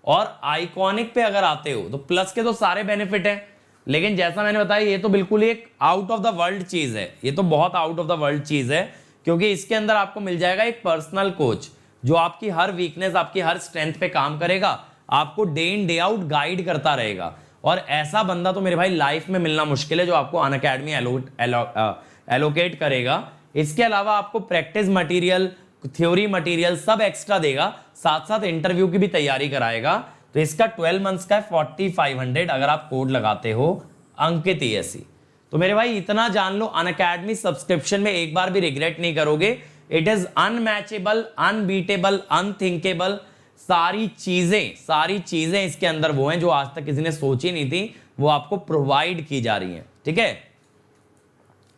और आइकॉनिक पे अगर आते हो तो प्लस के तो सारे बेनिफिट हैं, लेकिन जैसा मैंने बताया ये तो बिल्कुल एक आउट ऑफ द वर्ल्ड चीज है। ये तो बहुत आउट ऑफ द वर्ल्ड चीज है, क्योंकि इसके अंदर आपको मिल जाएगा एक पर्सनल कोच जो आपकी हर वीकनेस, आपकी हर स्ट्रेंथ पे काम करेगा, आपको day in day out guide करता रहेगा। और ऐसा बंदा तो मेरे भाई लाइफ में मिलना मुश्किल है जो आपको अनअकैडमी एलोकेट करेगा। इसके अलावा आपको प्रैक्टिस मटेरियल, थ्योरी मटेरियल सब एक्स्ट्रा देगा, साथ साथ इंटरव्यू की भी तैयारी कराएगा। तो इसका 12 मंथ्स का 4500 अगर आप कोड लगाते हो अंकित ESE। तो मेरे भाई इतना जान लो, अनअकैडमी सब्सक्रिप्शन में एक बार भी रिग्रेट नहीं करोगे। It is unmatchable, unbeatable, unthinkable. सारी चीजें इसके अंदर वो हैं जो आज तक किसी ने सोची नहीं थी, वो आपको प्रोवाइड की जा रही हैं, ठीक है।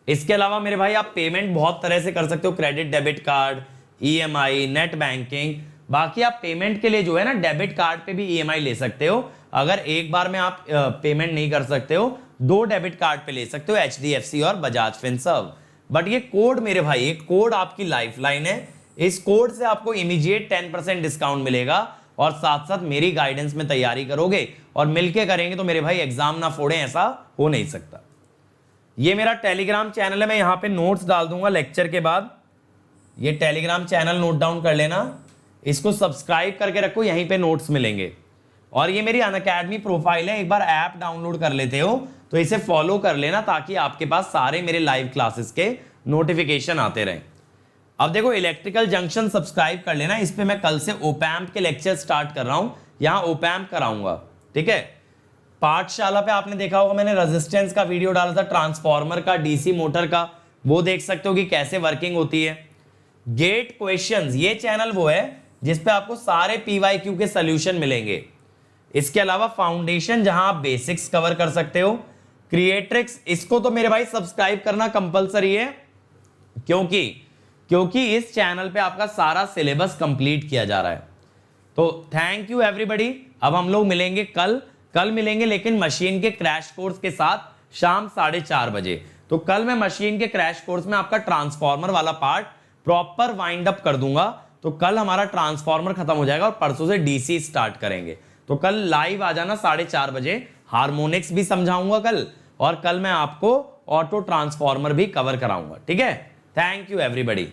इसके अलावा मेरे भाई आप पेमेंट बहुत तरह से कर सकते हो, credit, debit card, EMI, net banking. बाकी आप पेमेंट के लिए जो है ना, डेबिट कार्ड पे भी EMI ले सकते हो। अगर एक बार में आप पेमेंट नहीं कर सकते हो, 2 डेबिट कार्ड पे ले सकते हो, HDFC और बजाज फिनसर्व। बट ये कोड मेरे भाई, एक कोड आपकी लाइफलाइन है। इस कोड से आपको इमीडिएट 10% डिस्काउंट मिलेगा, और साथ साथ मेरी गाइडेंस में तैयारी करोगे और मिलके करेंगे तो मेरे भाई एग्जाम ना फोड़े, ऐसा हो नहीं सकता। ये मेरा टेलीग्राम चैनल है, मैं यहां पे नोट्स डाल दूंगा लेक्चर के बाद। ये टेलीग्राम चैनल नोट डाउन कर लेना, इसको सब्सक्राइब करके रखो, यहीं पे नोट्स मिलेंगे। और ये मेरी अनअकैडमी प्रोफाइल है, एक बार ऐप डाउनलोड कर लेते हो तो इसे फॉलो कर लेना, ताकि आपके पास सारे मेरे लाइव क्लासेस के नोटिफिकेशन आते रहें। अब देखो इलेक्ट्रिकल जंक्शन सब्सक्राइब कर लेना, इस पे मैं कल से ओपैम्प के लेक्चर स्टार्ट कर रहा हूं, यहां ओपैम्प कराऊंगा, ठीक है। पाठशाला पे आपने देखा होगा मैंने रेजिस्टेंस का वीडियो डाला था, ट्रांसफार्मर का, डीसी मोटर का, वो देख सकते हो कि कैसे वर्किंग होती है। गेट क्वेश्चंस, ये चैनल वो है जिस पे आपको सारे पीवाईक्यू के सॉल्यूशन मिलेंगे। इसके अलावा फाउंडेशन जहां आप बेसिक्स कवर कर सकते हो। क्रिएट्रिक्स, इसको तो मेरे भाई सब्सक्राइब करना कंपलसरी है, क्योंकि इस चैनल पे आपका सारा सिलेबस कंप्लीट किया जा रहा है। तो थैंक यू एवरीबॉडी। अब हम लोग मिलेंगे कल मिलेंगे, लेकिन मशीन के क्रैश कोर्स के साथ शाम 4:30 बजे। तो कल मैं मशीन के क्रैश कोर्स में आपका ट्रांसफार्मर वाला पार्ट प्रॉपर वाइंड अप कर दूंगा। तो कल हमारा ट्रांसफार्मर खत्म हो जाएगा और परसों से डीसी स्टार्ट करेंगे। तो कल लाइव आ जाना 4:30 बजे। हार्मोनिक्स भी समझाऊंगा कल, और कल मैं आपको ऑटो ट्रांसफार्मर भी कवर कराऊंगा, ठीक है। Thank you everybody.